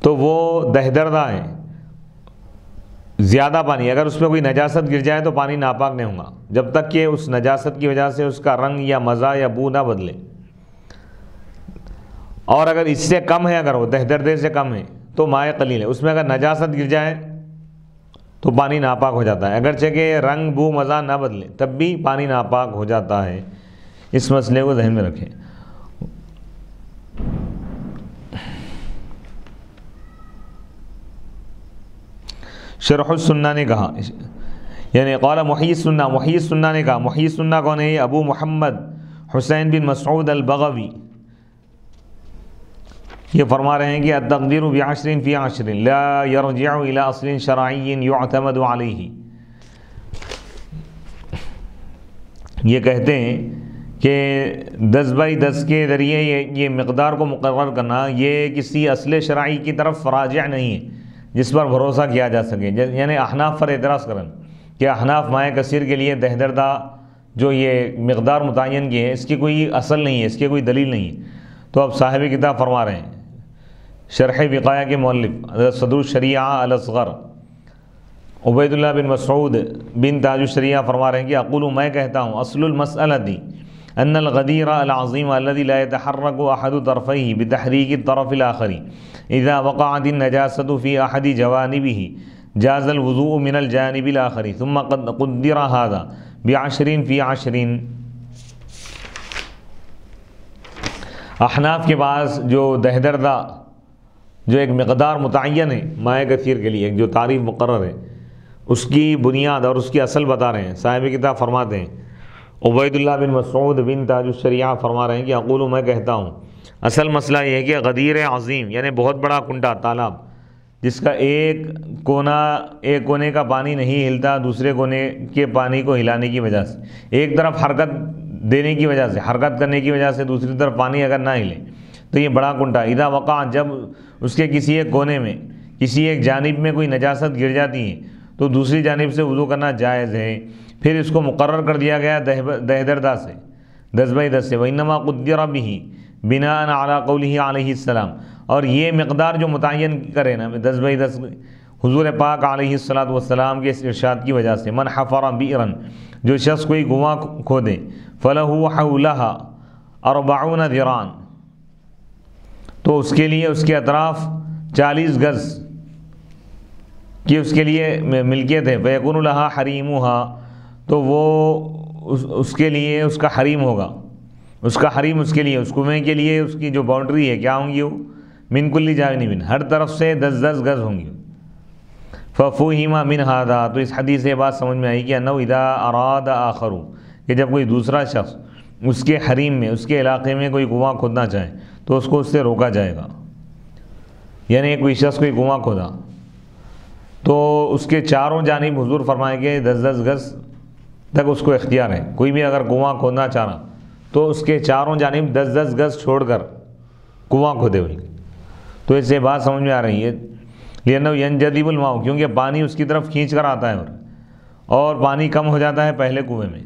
تو وہ دہ دردہ ہے، زیادہ پانی، اگر اس میں کوئی نجاست گر جائے تو پانی ناپاک نہیں ہوگا جب تک کہ اس نجاست کی وجہ سے اس کا رنگ یا مزہ یا بو نہ بدلے۔ اور اگر اس سے کم ہے، اگر وہ دہ دردے سے کم ہے تو مائع قلیل ہے، اس میں اگر نجاست گر جائے تو پانی ناپاک ہو جاتا ہے، اگرچہ کہ رنگ بو مزہ نہ بدلے تب بھی پانی ناپاک ہو جاتا ہے۔ اس مسئلے کو ذہن میں رکھیں۔ شرح السنہ نے کہا، یعنی قال محی السنہ، محی السنہ نے کہا، محی السنہ کون ہے؟ ابو محمد حسین بن مسعود البغوی، یہ فرما رہے ہیں کہ التقدیر بعشر فی عشر لا یرجع الى اصل شرعی یعتمد علیہ۔ یہ کہتے ہیں کہ 10/10 کے ذریعے یہ مقدار کو مقرر کرنا، یہ کسی اصل شرعی کی طرف راجع نہیں ہے، جس پر بھروسہ کیا جا سکے. یعنی احناف پر اعتراض کریں کہ احناف مائع کثیر کے لیے دہدردہ جو یہ مقدار متعین کی ہے اس کی کوئی اصل نہیں ہے، اس کی کوئی دلیل نہیں ہے. تو اب صاحب کتاب فرما رہے ہیں، شرح وقایہ کے مؤلف صدر الشریعہ الاصغر عبید اللہ بن مسعود بن تاج الشریعہ فرما رہے ہیں کہ اقول، میں کہتا ہوں، اصل المسئلہ ان الغدیر العظیم الذي لا يتحرك احد طرفيه بتحريك الطرف الاخر اذا وقعت النجاسة في احد جوانبه جاز الوضوء من الجانب الاخر ثم قدر هذا ب10 في 10. احناف کے پاس جو دہدردہ جو ایک مقدار متعین ہے مائع کثیر کے لیے، ایک جو تعریف مقرر ہے، اس کی بنیاد اور اس کی اصل بتا رہے ہیں. صاحب کتاب فرماتے ہیں عبید اللہ بن مسعود بن تاج الشریعہ فرما رہے ہیں کہ اقول، میں کہتا ہوں، اصل مسئلہ یہ ہے کہ غدیر عظیم یعنی بہت بڑا کنڈا تالاب جس کا ایک کونے کا پانی نہیں ہلتا دوسرے کونے کے پانی کو ہلانے کی وجہ سے، ایک طرف حرکت دینے کی وجہ سے، حرکت کرنے کی وجہ سے دوسری طرف پانی اگر نہ ہلے تو یہ بڑا کنڈا اذا وقع، جب اس کے کسی ایک کونے میں کسی ایک جانب میں کوئی نجاست گر جاتی ہے تو دوسری جانب سے وضو کرنا جائز ہے. پھر اس کو مقرر کر دیا گیا دہدردہ سے 10/10 سے. وَإِنَّمَا قُدِّرَ بِهِ بِنَاءً عَلَىٰ قَوْلِهِ عَلَيْهِ السَّلَامُ، اور یہ مقدار جو متعین کرے نا 10/10 حضور پاک علیہ الصلوۃ والسلام کے اس ارشاد کی وجہ سے، من حفر بئرا، جو شخص کوئی کنواں کھودے، فَلَهُ حَوْلَهَا 40 ذراعًا، تو اس کے لیے اس کے اطراف 40 گز کی اس کے لیے ملکیت ہے. فَيَكُونُ لَهَا حَرِيمُهَا، تو وہ اس کے لیے اس کا حریم ہوگا، اس کا حریم اس کے لیے، اس کنویں کے لیے اس کی جو باؤنڈری ہے کیا ہوں گی وہ من کل جانب، ہر طرف سے 10 گز ہوں گی. فَفُهِمَ مِنْ هَذَا، تو اس حدیث سے بات سمجھ میں آئی کہ انه اذا اراد آخر، کہ جب کوئی دوسرا شخص اس کے حریم میں، اس کے علاقے میں کوئی کنواں کھودنا چاہے تو اس کو اس سے روکا جائے گا. یعنی کوئی شخص کوئی کنواں کھودا تو اس کے چاروں جانب حضور فرمائیں گے 10 گز تک اس کو اختیار ہے. کوئی بھی اگر کنواں کھودنا چاہ رہا تو اس کے چاروں جانب 10 گز چھوڑ کر کنواں کھودے ہوئے. تو اس سے بات سمجھ میں آ رہی ہے لأنه ينجذب الماء، کیونکہ پانی اس کی طرف کھینچ کر آتا ہے اور پانی کم ہو جاتا ہے پہلے کنویں میں.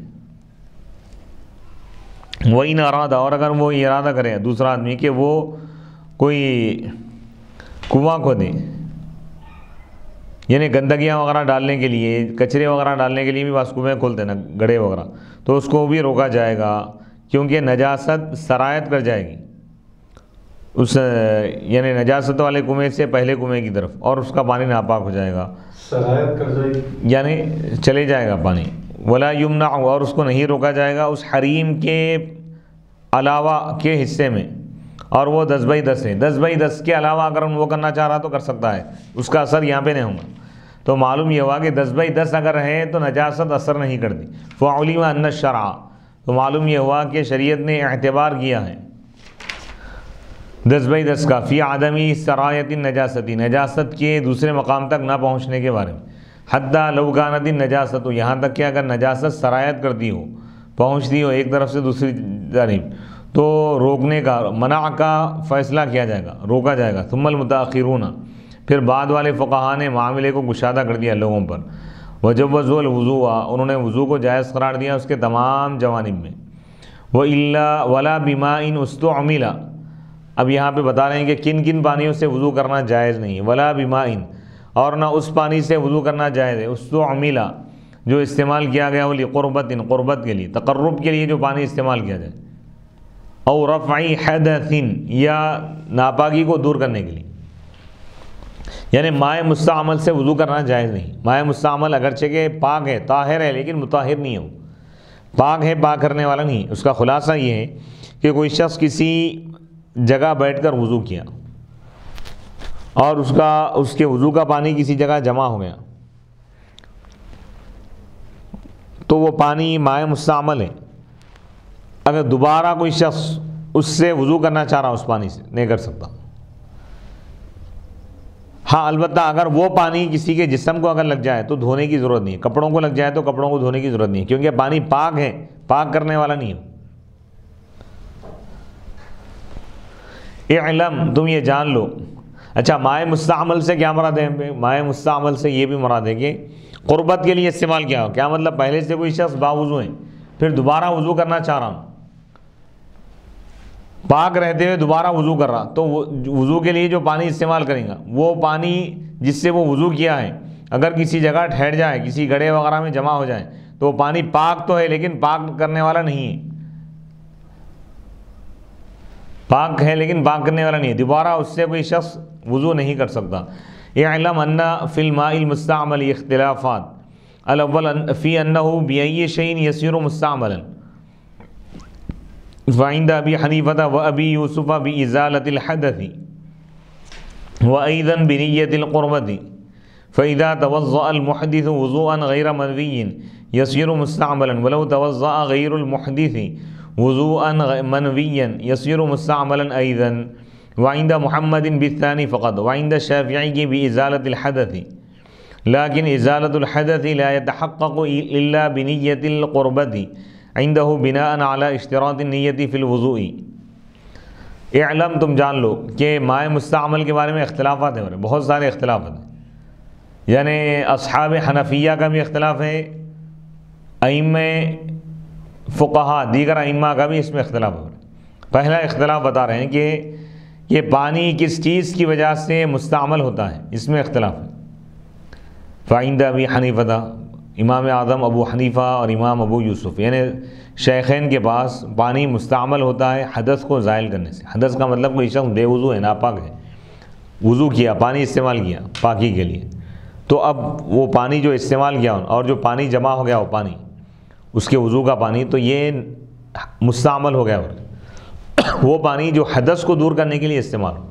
وَإِنْ أَرَادَ، اور اگر وہ ارادہ کرے دوسرا آدمی کہ وہ کوئی کنواں کھودے، یعنی گندگیاں وغیرہ ڈالنے کے لیے، کچرے وغیرہ ڈالنے کے لیے بھی بس کنویں کھولتے ہیں نا، گڑھے وغیرہ، تو اس کو بھی روکا جائے گا کیونکہ نجاست سرایت کر جائے گی اس یعنی نجاست والے کنویں سے پہلے کنویں کی طرف، اور اس کا پانی ناپاک ہو جائے گا، سرایت کر جائے گی یعنی چلے جائے گا پانی. ولا یمنع، اور اس کو نہیں روکا جائے گا اس حریم کے علاوہ کے حصے میں، اور وہ 10/10 ہے. 10/10 کے علاوہ اگر وہ کرنا چاہ رہا تو کر سکتا ہے، اس کا اثر یہاں پہ نہیں ہوگا. تو معلوم یہ ہوا کہ 10/10 اگر ہے تو نجاست اثر نہیں کرتی. فعلم ان الشرع، تو معلوم یہ ہوا کہ شریعت نے اعتبار کیا ہے 10/10 کا فی عدمی سرایت النجاستی، نجاست کے دوسرے مقام تک نہ پہنچنے کے بارے میں. حتی لو کانت النجاست، یہاں تک کہ اگر نجاست سرایت کرتی ہو، پہنچتی ہو ایک طرف سے دوسری جانب، تو روکنے کا، منع کا فیصلہ کیا جائے گا، روکا جائے گا. ثم المتاخرون، پھر بعد والے فقہاء نے معاملے کو گشادہ کر دیا لوگوں پر. وجوزوا الوضوء، انہوں نے وضو کو جائز قرار دیا اس کے تمام جوانب میں. وَإِلَّا وَلَا بِمَاءٍ اسْتُعْمِلَ، اب یہاں پہ بتا رہے ہیں کہ کن کن پانیوں سے وضو کرنا جائز نہیں. وَلَا بِمَاءٍ، اور نہ اس پانی سے وضو کرنا جائز ہے اسْتُعْمِلَ، جو استعمال کیا گیا وہ لِقُرْبَةٍ، قربت کے لیے، تقرب کے لیے جو پانی استعمال کیا جائے، او رفع حدث، یا ناپاکی کو دور کرنے کے لیے. یعنی مائع مستعمل سے وضو کرنا جائز نہیں. مائع مستعمل اگرچہ کہ پاک ہے، طاہر ہے، لیکن مطہر نہیں ہے، پاک ہے، پاک کرنے والا نہیں. اس کا خلاصہ یہ ہے کہ کوئی شخص کسی جگہ بیٹھ کر وضو کیا اور اس کے وضو کا پانی کسی جگہ جمع ہو گیا تو وہ پانی مائع مستعمل ہے. اگر دوبارہ کوئی شخص اس سے وضو کرنا چاہ رہا اس پانی سے نہیں کر سکتا. ہاں البتہ اگر وہ پانی کسی کے جسم کو اگر لگ جائے تو دھونے کی ضرورت نہیں ہے، کپڑوں کو لگ جائے تو کپڑوں کو دھونے کی ضرورت نہیں ہے، کیونکہ پانی پاک ہے، پاک کرنے والا نہیں ہے. اعلم، تم یہ جان لو، اچھا مائع مستعمل سے کیا مراد ہے؟ مائع مستعمل سے یہ بھی مراد ہے کہ قربت کے لیے استعمال کیا ہو. کیا مطلب؟ پہلے سے کوئی شخص باوضو ہے، پھر دوبارہ وضو کرنا چاہ رہا ہوں، پاک رہتے ہوئے دوبارہ وضو کر رہا، تو وضو کے لیے جو پانی استعمال کریں گا وہ پانی جس سے وہ وضو کیا ہے اگر کسی جگہ ٹھہر جائے، کسی گڑھے وغیرہ میں جمع ہو جائے تو وہ پانی پاک تو ہے لیکن پاک کرنے والا نہیں ہے. پاک ہے لیکن پاک کرنے والا نہیں ہے، دوبارہ اس سے کوئی شخص وضو نہیں کر سکتا. اعلم ان فی الماء المستعمل اختلافات الاول فی انہ بأی شیء یصیر مستعملا وعند ابی حنیفہ وابی یوسف بازالۃ الحدث وأيضا بنیۃ القربۃ فإذا توضأ المحدث وضوءا غیر منوی یصیر مستعملا ولو توضأ غیر المحدث وضوءا منویا یصیر مستعملا ایضا وعند محمد بالثانی فقط وعند الشافعی بازالۃ الحدث لیکن ازالۃ الحدث لا يتحقق الا بنیۃ القربۃ عنده بناء على اشتراط النیۃ فی الوضوء. اعلم تم جان لو کہ مائع مستعمل کے بارے میں اختلافات ہیں، بہت سارے اختلافات ہیں، یعنی اصحاب حنفیہ کا بھی اختلاف ہے، ائمہ فقہا دیگر ائمہ کا بھی اس میں اختلاف ہے. پہلا اختلاف بتا رہے ہیں کہ یہ پانی کس چیز کی وجہ سے مستعمل ہوتا ہے، اس میں اختلاف ہے. فعند ابی حنیفہ، امام اعظم ابو حنیفہ اور امام ابو یوسف یعنی شیخین کے پاس پانی مستعمل ہوتا ہے حدث کو زائل کرنے سے. حدث کا مطلب کوئی شخص بے وضو ہے، ناپاک ہے، وضو کیا، پانی استعمال کیا پاکی کے لیے، تو اب وہ پانی جو استعمال کیا اور جو پانی جمع ہو گیا وہ پانی اس کے وضو کا پانی، تو یہ مستعمل ہو گیا. وہ پانی جو حدث کو دور کرنے کے لیے استعمال ہو،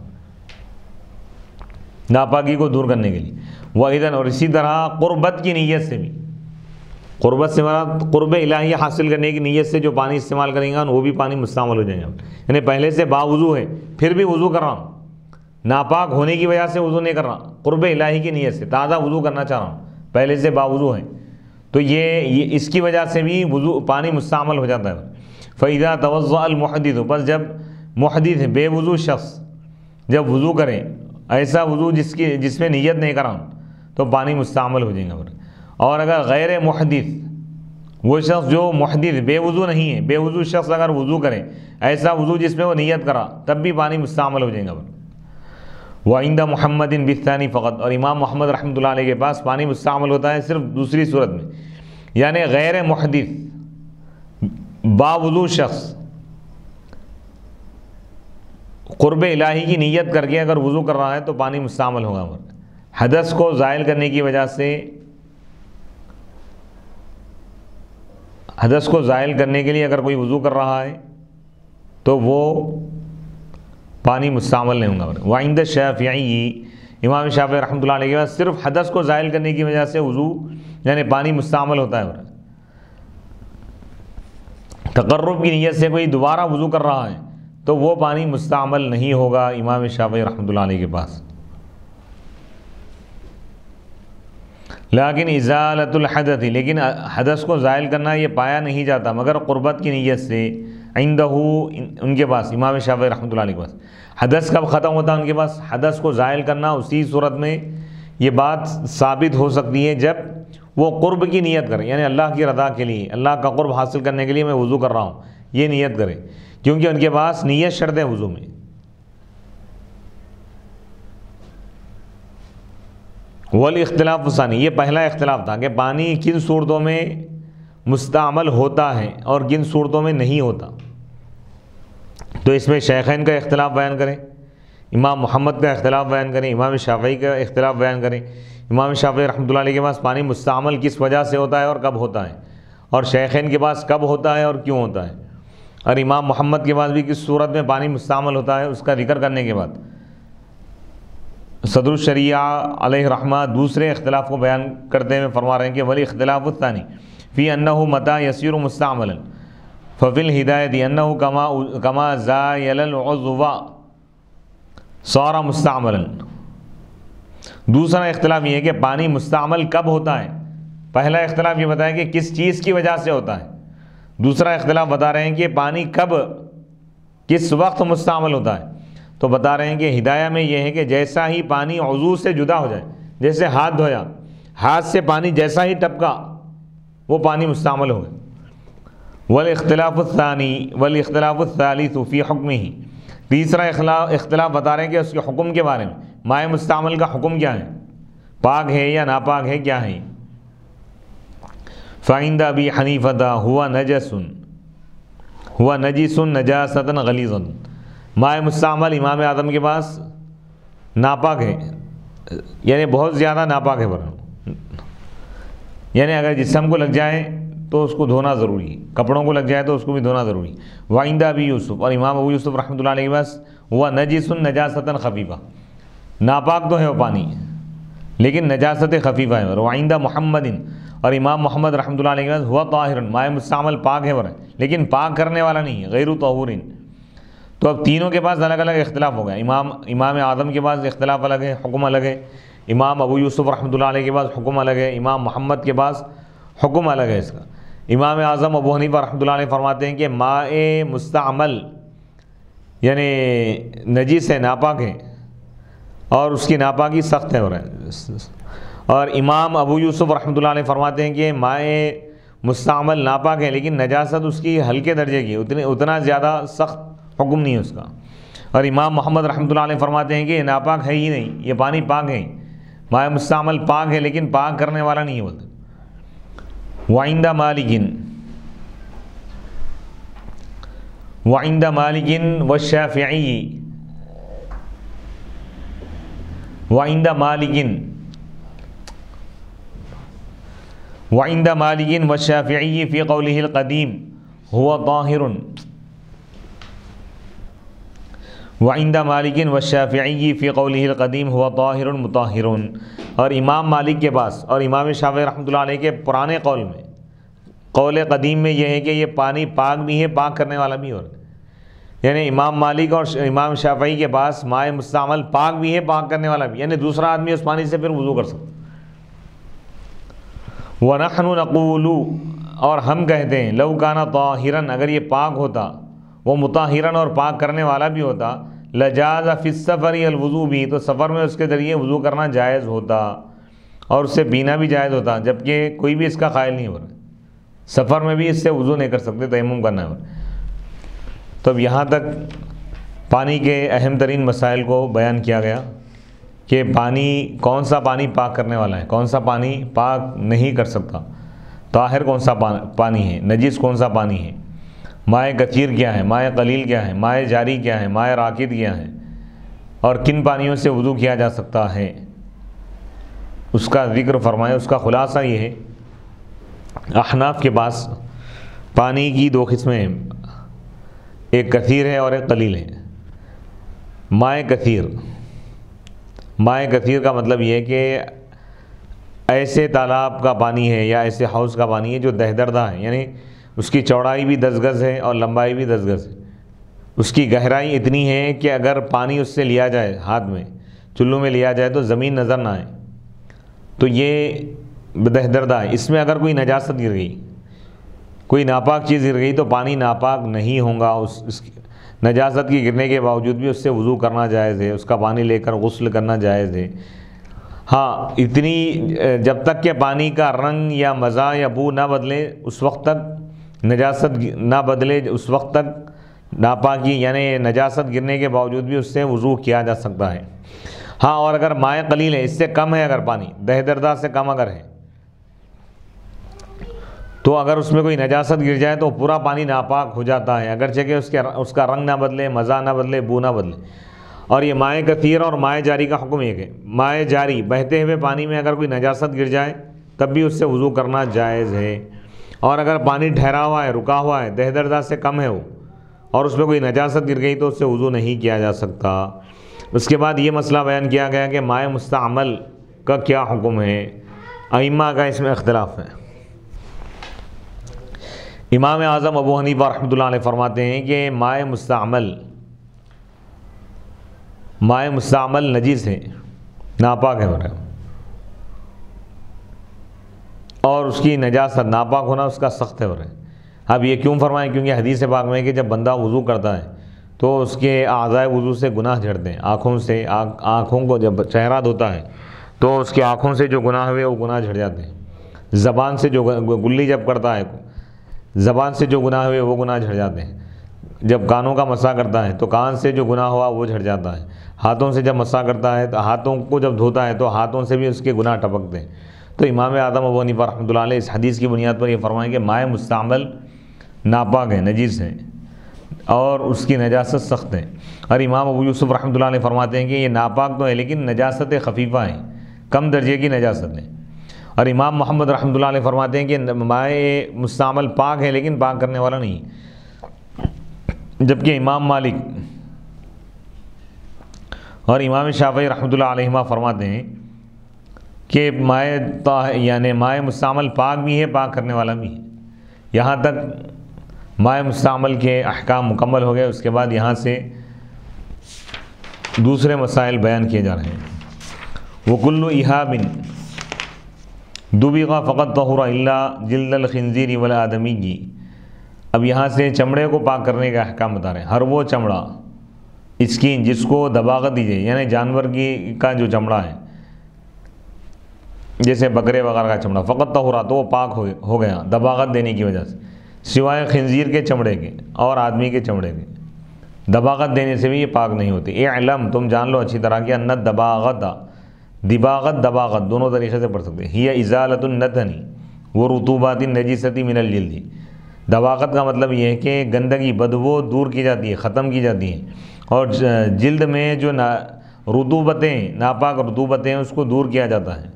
ناپاکی کو دور کرنے کے لیے. وَإِذَنْ اور اسی طرح قربت کی نیت سے بھی، قربت سے مراد قرب الہی حاصل کرنے کی نیت سے جو پانی استعمال کریں گا وہ بھی پانی مستعمل ہو جائیں گے. یعنی پہلے سے باوضو ہے پھر بھی وضو کر رہا ہوں، ناپاک ہونے کی وجہ سے وضو نہیں کر رہا، قرب الہی کی نیت سے تازہ وضو کرنا چاہ رہا ہوں، پہلے سے باوضو ہے، تو یہ اس کی وجہ سے بھی وضو پانی مستعمل ہو جاتا ہے. فَإِذَا تَوَضَّأَ الْمُحْدِثُ بس جب محدث ہے بے وضو شخص جب وضو کرے، ایسا وضو جس میں نیت نہیں کر رہا ہوں، تو پانی مستعمل ہو جائے گا. اور اگر غیر محدث، وہ شخص جو محدث بے وضو نہیں ہے، بے وضو شخص اگر وضو کرے ایسا وضو جس میں وہ نیت کرا، تب بھی پانی مستعمل ہو جائے گا. وعند محمد بالثانی فقط اور امام محمد رحمۃ اللہ علیہ کے پاس پانی مستعمل ہوتا ہے صرف دوسری صورت میں، یعنی غیر محدث باوضو شخص قرب الہی کی نیت کر کے اگر وضو کر رہا ہے تو پانی مستعمل ہوگا. حدث کو زائل کرنے کی وجہ سے، حدث کو زائل کرنے کے لیے اگر کوئی وضو کر رہا ہے تو وہ پانی مستعمل نہیں ہوگا. وعند الشافعی امام شافعی رحمۃ اللہ علیہ کے بعد صرف حدث کو زائل کرنے کی وجہ سے وضو یعنی پانی مستعمل ہوتا ہے. تقرب کی نیت سے کوئی دوبارہ وضو کر رہا ہے تو وہ پانی مستعمل نہیں ہوگا امام شافعی رحمۃ اللہ علیہ کے پاس. لیکن ازالۃ الحدث لیکن حدث کو زائل کرنا یہ پایا نہیں جاتا مگر قربت کی نیت سے. عندہ ان کے پاس امام شافعی رحمۃ اللہ علیہ کے پاس حدث کب ختم ہوتا ہے ان کے پاس؟ حدث کو زائل کرنا اسی صورت میں یہ بات ثابت ہو سکتی ہے جب وہ قرب کی نیت کرے، یعنی اللہ کی رضا کے لیے، اللہ کا قرب حاصل کرنے کے لیے میں وضو کر رہا ہوں یہ نیت کرے، کیونکہ ان کے پاس نیت شرط ہے وضو میں. والاختلاف ثانی یہ پہلا اختلاف تھا کہ پانی کن صورتوں میں مستعمل ہوتا ہے اور کن صورتوں میں نہیں ہوتا. تو اس میں شیخین کا اختلاف بیان کریں، امام محمد کا اختلاف بیان کریں، امام شافعی کا اختلاف بیان کریں. امام شافعی رحمۃ اللہ علیہ کے پاس پانی مستعمل کس وجہ سے ہوتا ہے اور کب ہوتا ہے، اور شیخین کے پاس کب ہوتا ہے اور کیوں ہوتا ہے، اور امام محمد کے پاس بھی کس صورت میں پانی مستعمل ہوتا ہے. اس کا ذکر کرنے کے بعد صدر الشریعہ علیہ رحمہ دوسرے اختلاف کو بیان کرتے ہوئے فرما رہے ہیں کہ ولی اختلاف الثانی فی انہ متى یصیر مستعملا ففی الہدایت انہ کما زایل العضو صار مستعملا. دوسرا اختلاف یہ ہے کہ پانی مستعمل کب ہوتا ہے. پہلا اختلاف یہ بتایا کہ کس چیز کی وجہ سے ہوتا ہے، دوسرا اختلاف بتا رہے ہیں کہ پانی کب کس وقت مستعمل ہوتا ہے. تو بتا رہے ہیں کہ ہدایہ میں یہ ہے کہ جیسا ہی پانی عضو سے جدا ہو جائے، جیسے ہاتھ دھویا، ہاتھ سے پانی جیسا ہی ٹپکا وہ پانی مستعمل ہو گیا۔ والاختلاف الثالث فی حکمہ، تیسرا اختلاف بتا رہے ہیں کہ اس کے حکم کے بارے میں، مائع مستعمل کا حکم کیا ہے، پاک ہے یا ناپاک ہے، کیا ہے؟ فعند ابی حنیفۃ ہوا نجس نجاست غلیظا، مائع مستعمل امام اعظم کے پاس ناپاک ہے، یعنی بہت زیادہ ناپاک ہے، یعنی اگر جسم کو لگ جائے تو اس کو دھونا ضروری ہے، کپڑوں کو لگ جائے تو اس کو بھی دھونا ضروری ہے۔ وعند ابی یوسف، اور امام ابو یوسف رحمۃ اللہ علیہ کے پاس ہوا نجس نجاست خفیفہ، ناپاک تو ہے وہ پانی لیکن نجاست خفیفہ ہے۔ وعند محمد، اور امام محمد رحمۃ اللہ علیہ کے پاس ہوا طاہر، مائع مستعمل پاک ہے لیکن پاک کرنے والا نہیں ہے، غیر طہور۔ تو اب تینوں کے پاس الگ الگ اختلاف ہو گیا، امام اعظم کے پاس اختلاف الگ ہے، حکم الگ ہے، امام ابو یوسف رحمۃ اللہ علیہ کے پاس حکم الگ ہے، امام محمد کے پاس حکم الگ ہے اس کا۔ امام اعظم ابو حنیفہ رحمۃ اللہ علیہ فرماتے ہیں کہ مائع مستعمل یعنی نجس ہے، ناپاک ہے، اور اس کی ناپاکی سخت ہے، اور امام ابو یوسف رحمۃ اللہ علیہ فرماتے ہیں کہ مائع مستعمل ناپاک ہے لیکن نجاست اس کی ہلکے درجے کی، اتنا زیادہ سخت حکم نہیں ہے اس کا، اور امام محمد رحمۃ اللہ علیہ فرماتے ہیں کہ یہ ناپاک ہے ہی نہیں، یہ پانی پاک ہے، مائع مستعمل پاک ہے لیکن پاک کرنے والا نہیں بولتے۔ وعند مالک والشافعی، وعند مالک والشافعی فی قولہ القدیم ہوا طاہر، وعند مالک والشافعی فی قولہ القدیم ہوا طاہر مطہر، اور امام مالک کے پاس اور امام شافعی رحمۃ اللہ علیہ کے پرانے قول میں، قول قدیم میں یہ ہے کہ یہ پانی پاک بھی ہے، پاک کرنے والا بھی، اور یعنی امام مالک اور امام شافعی کے پاس مائع مستعمل پاک بھی ہے، پاک کرنے والا بھی، یعنی دوسرا آدمی اس پانی سے پھر وضو کر سکتا۔ وَنَحْنُ نَقُولُ، اور ہم کہتے ہیں، لَوْ كَانَ طَاهِرًا، اگر یہ پاک ہوتا، وہ مطہرًا اور پاک کرنے والا بھی ہوتا، لجاز فی السفر الوضو بھی، تو سفر میں اس کے ذریعے وضو کرنا جائز ہوتا اور اس سے پینا بھی جائز ہوتا، جبکہ کوئی بھی اس کا قائل نہیں ہو رہا، سفر میں بھی اس سے وضو نہیں کر سکتے، تیمم کرنا ہے۔ تو اب یہاں تک پانی کے اہم ترین مسائل کو بیان کیا گیا کہ پانی، کون سا پانی پاک کرنے والا ہے، کون سا پانی پاک نہیں کر سکتا، طاہر کون سا پانی ہے، نجس کون سا پانی ہے، مائع کثیر کیا ہے، مائع قلیل کیا ہے، مائع جاری کیا ہے، مائع راکد کیا ہے، اور کن پانیوں سے وضو کیا جا سکتا ہے، اس کا ذکر فرمائے۔ اس کا خلاصہ یہ ہے، احناف کے پاس پانی کی دو قسمیں ہیں، ایک کثیر ہے اور ایک قلیل ہے۔ مائع کثیر کا مطلب یہ ہے کہ ایسے تالاب کا پانی ہے یا ایسے حوض کا پانی ہے جو دہدردہ ہے، یعنی اس کی چوڑائی بھی 10 گز ہے اور لمبائی بھی 10 گز ہے، اس کی گہرائی اتنی ہے کہ اگر پانی اس سے لیا جائے، ہاتھ میں چلو میں لیا جائے تو زمین نظر نہ آئے، تو یہ دہدردہ ہے۔ اس میں اگر کوئی نجاست گر گئی، کوئی ناپاک چیز گر گئی تو پانی ناپاک نہیں ہوگا، اس نجاست کی گرنے کے باوجود بھی اس سے وضو کرنا جائز ہے، اس کا پانی لے کر غسل کرنا جائز ہے۔ ہاں، اتنی جب تک کہ پانی کا رنگ یا مزہ یا بو نہ بدلے، اس وقت تک نجاست نہ بدلے، اس وقت تک ناپاکی یعنی نجاست گرنے کے باوجود بھی اس سے وضو کیا جا سکتا ہے۔ ہاں، اور اگر مائع قلیل ہے، اس سے کم ہے، اگر پانی دہدردہ سے کم اگر ہے، تو اگر اس میں کوئی نجاست گر جائے تو پورا پانی ناپاک ہو جاتا ہے، اگرچہ کہ اس کا رنگ نہ بدلے، مزہ نہ بدلے، بو نہ بدلے۔ اور یہ مائع کثیر اور مائع جاری کا حکم ایک ہے۔ مائع جاری بہتے ہوئے پانی میں اگر کوئی نجاست گر جائے تب بھی اس سے وضو کرنا جائز ہے، اور اگر پانی ٹھہرا ہوا ہے، رکا ہوا ہے، دہدردہ سے کم ہے وہ، اور اس میں کوئی نجاست گر گئی تو اس سے وضو نہیں کیا جا سکتا۔ اس کے بعد یہ مسئلہ بیان کیا گیا کہ مائع مستعمل کا کیا حکم ہے، ائمہ کا اس میں اختلاف ہے۔ امام اعظم ابو حنیفہ رحمۃ اللہ علیہ فرماتے ہیں کہ مائع مستعمل نجس ہے، ناپاک ہے، اور اس کی نجاست ناپاک ہونا اس کا سخت ہے۔ اب یہ کیوں فرمائیں؟ کیونکہ حدیث پاک میں ہے کہ جب بندہ وضو کرتا ہے تو اس کے اعضائے وضو سے گناہ جھڑتے ہیں، آنکھوں سے، آنکھوں کو جب چہرہ دھوتا ہے تو اس کی آنکھوں سے جو گناہ ہوئے وہ گناہ جھڑ جاتے ہیں، زبان سے جو گلی جب کرتا ہے زبان سے جو گناہ ہوئے وہ گناہ جھڑ جاتے ہیں، جب کانوں کا مسح کرتا ہے تو کان سے جو گناہ ہوا وہ جھڑ جاتا ہے، ہاتھوں سے جب مسح کرتا ہے تو ہاتھوں کو جب دھوتا ہے تو ہاتھوں سے بھی اس کے گناہ ٹپکتے ہیں۔ تو امام اعظم ابو حنیفہ رحمۃ اللہ علیہ اس حدیث کی بنیاد پر یہ فرمائیں کہ مائع مستعمل ناپاک ہے، نجیس ہے، اور اس کی نجاست سخت ہے۔ اور امام ابو یوسف رحمۃ اللہ علیہ فرماتے ہیں کہ یہ ناپاک تو ہے لیکن نجاست خفیفہ ہیں، کم درجے کی نجاست ہے۔ اور امام محمد رحمۃ اللہ علیہ فرماتے ہیں کہ مائع مستعمل پاک ہے لیکن پاک کرنے والا نہیں، جبکہ امام مالک اور امام شافعی رحمۃ اللہ علیہما فرماتے ہیں کہ مائع مستعمل پاک بھی ہے، پاک کرنے والا بھی ہے۔ یہاں تک مائع مستعمل کے احکام مکمل ہو گئے، اس کے بعد یہاں سے دوسرے مسائل بیان کیے جا رہے ہیں۔ وَكُلُّ إِهَابٍ دُبِغَ فَقَدْ طَهُرَ إِلَّا جِلْدَ الْخِنزِيرِ وَالْآدَمِيِّ۔ اب یہاں سے چمڑے کو پاک کرنے کا احکام بتا رہے ہیں۔ ہر وہ چمڑا، اسکین، جس کو دباغت دی جائے، یعنی جانور کا جو چمڑا ہے، جیسے بکرے وغیرہ کا چمڑا، فقط طہورا تو وہ پاک ہو گیا دباغت دینے کی وجہ سے، سوائے خنزیر کے چمڑے کے اور آدمی کے چمڑے کے، دباغت دینے سے بھی یہ پاک نہیں ہوتی۔ اعلم، تم جان لو اچھی طرح کہ ان دباغت، دباغت دونوں طریقے سے پڑھ سکتے ہیں۔ ہی ازالۃ النتن و رطوبات النجیست من الجلد۔ دباغت کا مطلب یہ ہے کہ گندگی، بدبو دور کی جاتی ہے، ختم کی جاتی ہے، اور جلد میں جو رطوبتیں، ناپاک رطوبتیں ہیں اس کو دور کیا جاتا ہے،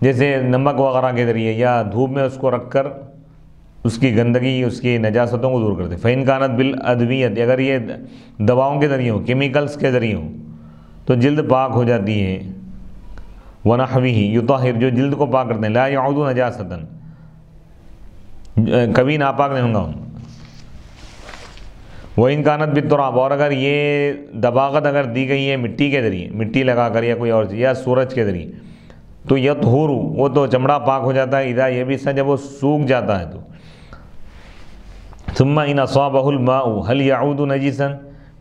جیسے نمک وغیرہ کے ذریعے یا دھوپ میں اس کو رکھ کر اس کی گندگی، اس کی نجاستوں کو دور کرتے ہیں۔ فَإِنْ كَانَتْ بِالْأَدْوِيَّةِ، اگر یہ دواؤں کے ذریعے ہو، کیمیکلز کے ذریعے ہو تو جلد پاک ہو جاتی ہے۔ وَنَحْوِهِ يُطَهِّرُ، جو جلد کو پاک کرتے ہیں، لَا يَعُودُ نَجَاسَةً، کبھی ناپاک نہیں ہوں گا۔ وَإِنْ كَانَتْ بِالتُّرَابِ، اور اگر یہ دباغت اگر دی گئی ہے مٹی کے ذریعے، مٹی لگا کر یا کوئی اور چیز، یا سورج کے ذریعے، تو یطہر، وہ تو چمڑا پاک ہو جاتا ہے، اذا یبس، جب وہ سوکھ جاتا ہے تو۔ ثم ان اصابہ الماء هل يعود نجسا،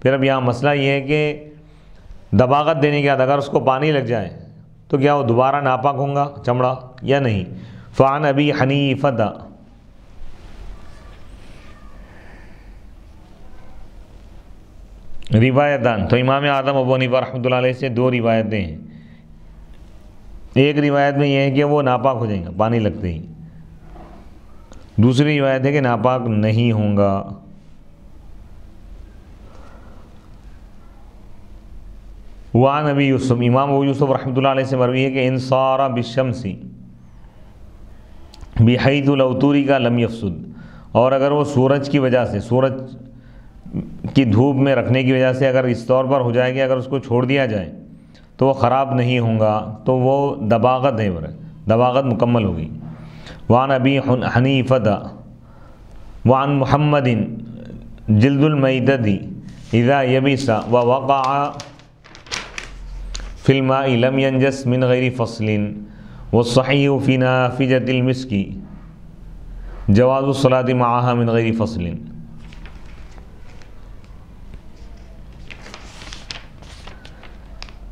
پھر اب یہاں مسئلہ یہ ہے کہ دباغت دینے کے بعد اگر اس کو پانی لگ جائے تو کیا وہ دوبارہ ناپاک ہوں گا چمڑا یا نہیں؟ فعن ابی حنیفہ، روایتان، تو امام اعظم ابو حنیفہ رحمۃ اللہ علیہ سے دو روایتیں ہیں۔ ایک روایت میں یہ ہے کہ وہ ناپاک ہو جائیں گا پانی لگتے ہی، دوسری روایت ہے کہ ناپاک نہیں ہوں گا۔ وعن ابی یوسف، امام ابو یوسف رحمۃ اللہ علیہ سے مروی ہے کہ ان صار بالشمس بحیث لو تورک لم یفسد، اور اگر وہ سورج کی وجہ سے، سورج کی دھوپ میں رکھنے کی وجہ سے اگر اس طور پر ہو جائے کہ اگر اس کو چھوڑ دیا جائے تو وہ خراب نہیں ہوں گا، تو وہ دباغت ہے، دباغت مکمل ہوگی۔ وعن ابی حنیفہ وعن محمد جلد المیتۃ اذا یبس ووقع فی الماء لم ینجس من غیر فصل، والصحیح فی نافجۃ المسک جواز الصلاۃ معها من غیر فصل۔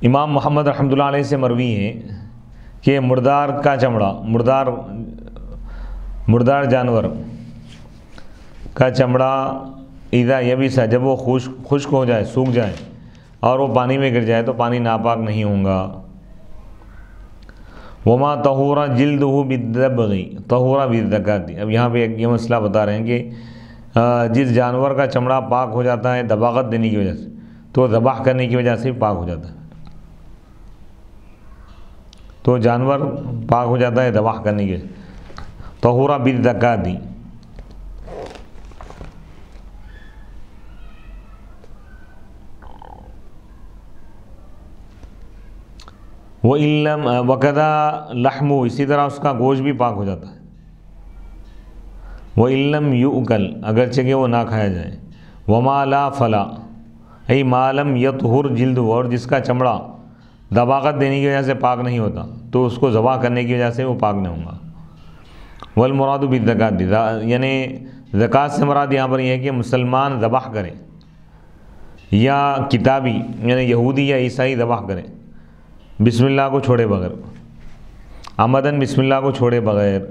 امام محمد رحمۃ اللہ علیہ سے مروی ہے کہ مردار کا چمڑا، مردار جانور کا چمڑا اذا یبس، جب وہ خشک ہو جائے، سوکھ جائے اور وہ پانی میں گر جائے تو پانی ناپاک نہیں ہوں گا۔ وما طہور جلدہ بالدبغ طہور بالزکاۃ، اب یہاں پہ یہ مسئلہ بتا رہے ہیں کہ جس جانور کا چمڑا پاک ہو جاتا ہے دباغت دینے کی وجہ سے تو ذبح کرنے کی وجہ سے پاک ہو جاتا ہے، تو جانور پاک ہو جاتا ہے ذبح کرنے کے، طہور بالزکاۃ۔ وَإِلَّمْ وَكَذَا لَحْمُ، اسی طرح اس کا گوشت بھی پاک ہو جاتا ہے۔ وَإِلَّمْ يُؤْكَلْ، اگرچہ کہ وہ نہ کھایا جائے۔ وَمَا لَا فَلَا، ای مَا لَمْ يَطْهُرْ جِلْدُهُ، اور جس کا چمڑا دباغت دینے کی وجہ سے پاک نہیں ہوتا تو اس کو ذبح کرنے کی وجہ سے وہ پاک نہیں ہوگا۔ والمراد بالزکاۃ، یعنی زکوٰۃ سے مراد یہاں پر یہ ہے کہ مسلمان ذبح کرے، یا کتابی یعنی یہودی یا عیسائی ذبح کرے بسم اللہ کو چھوڑے بغیر، عمدن بسم اللہ کو چھوڑے بغیر،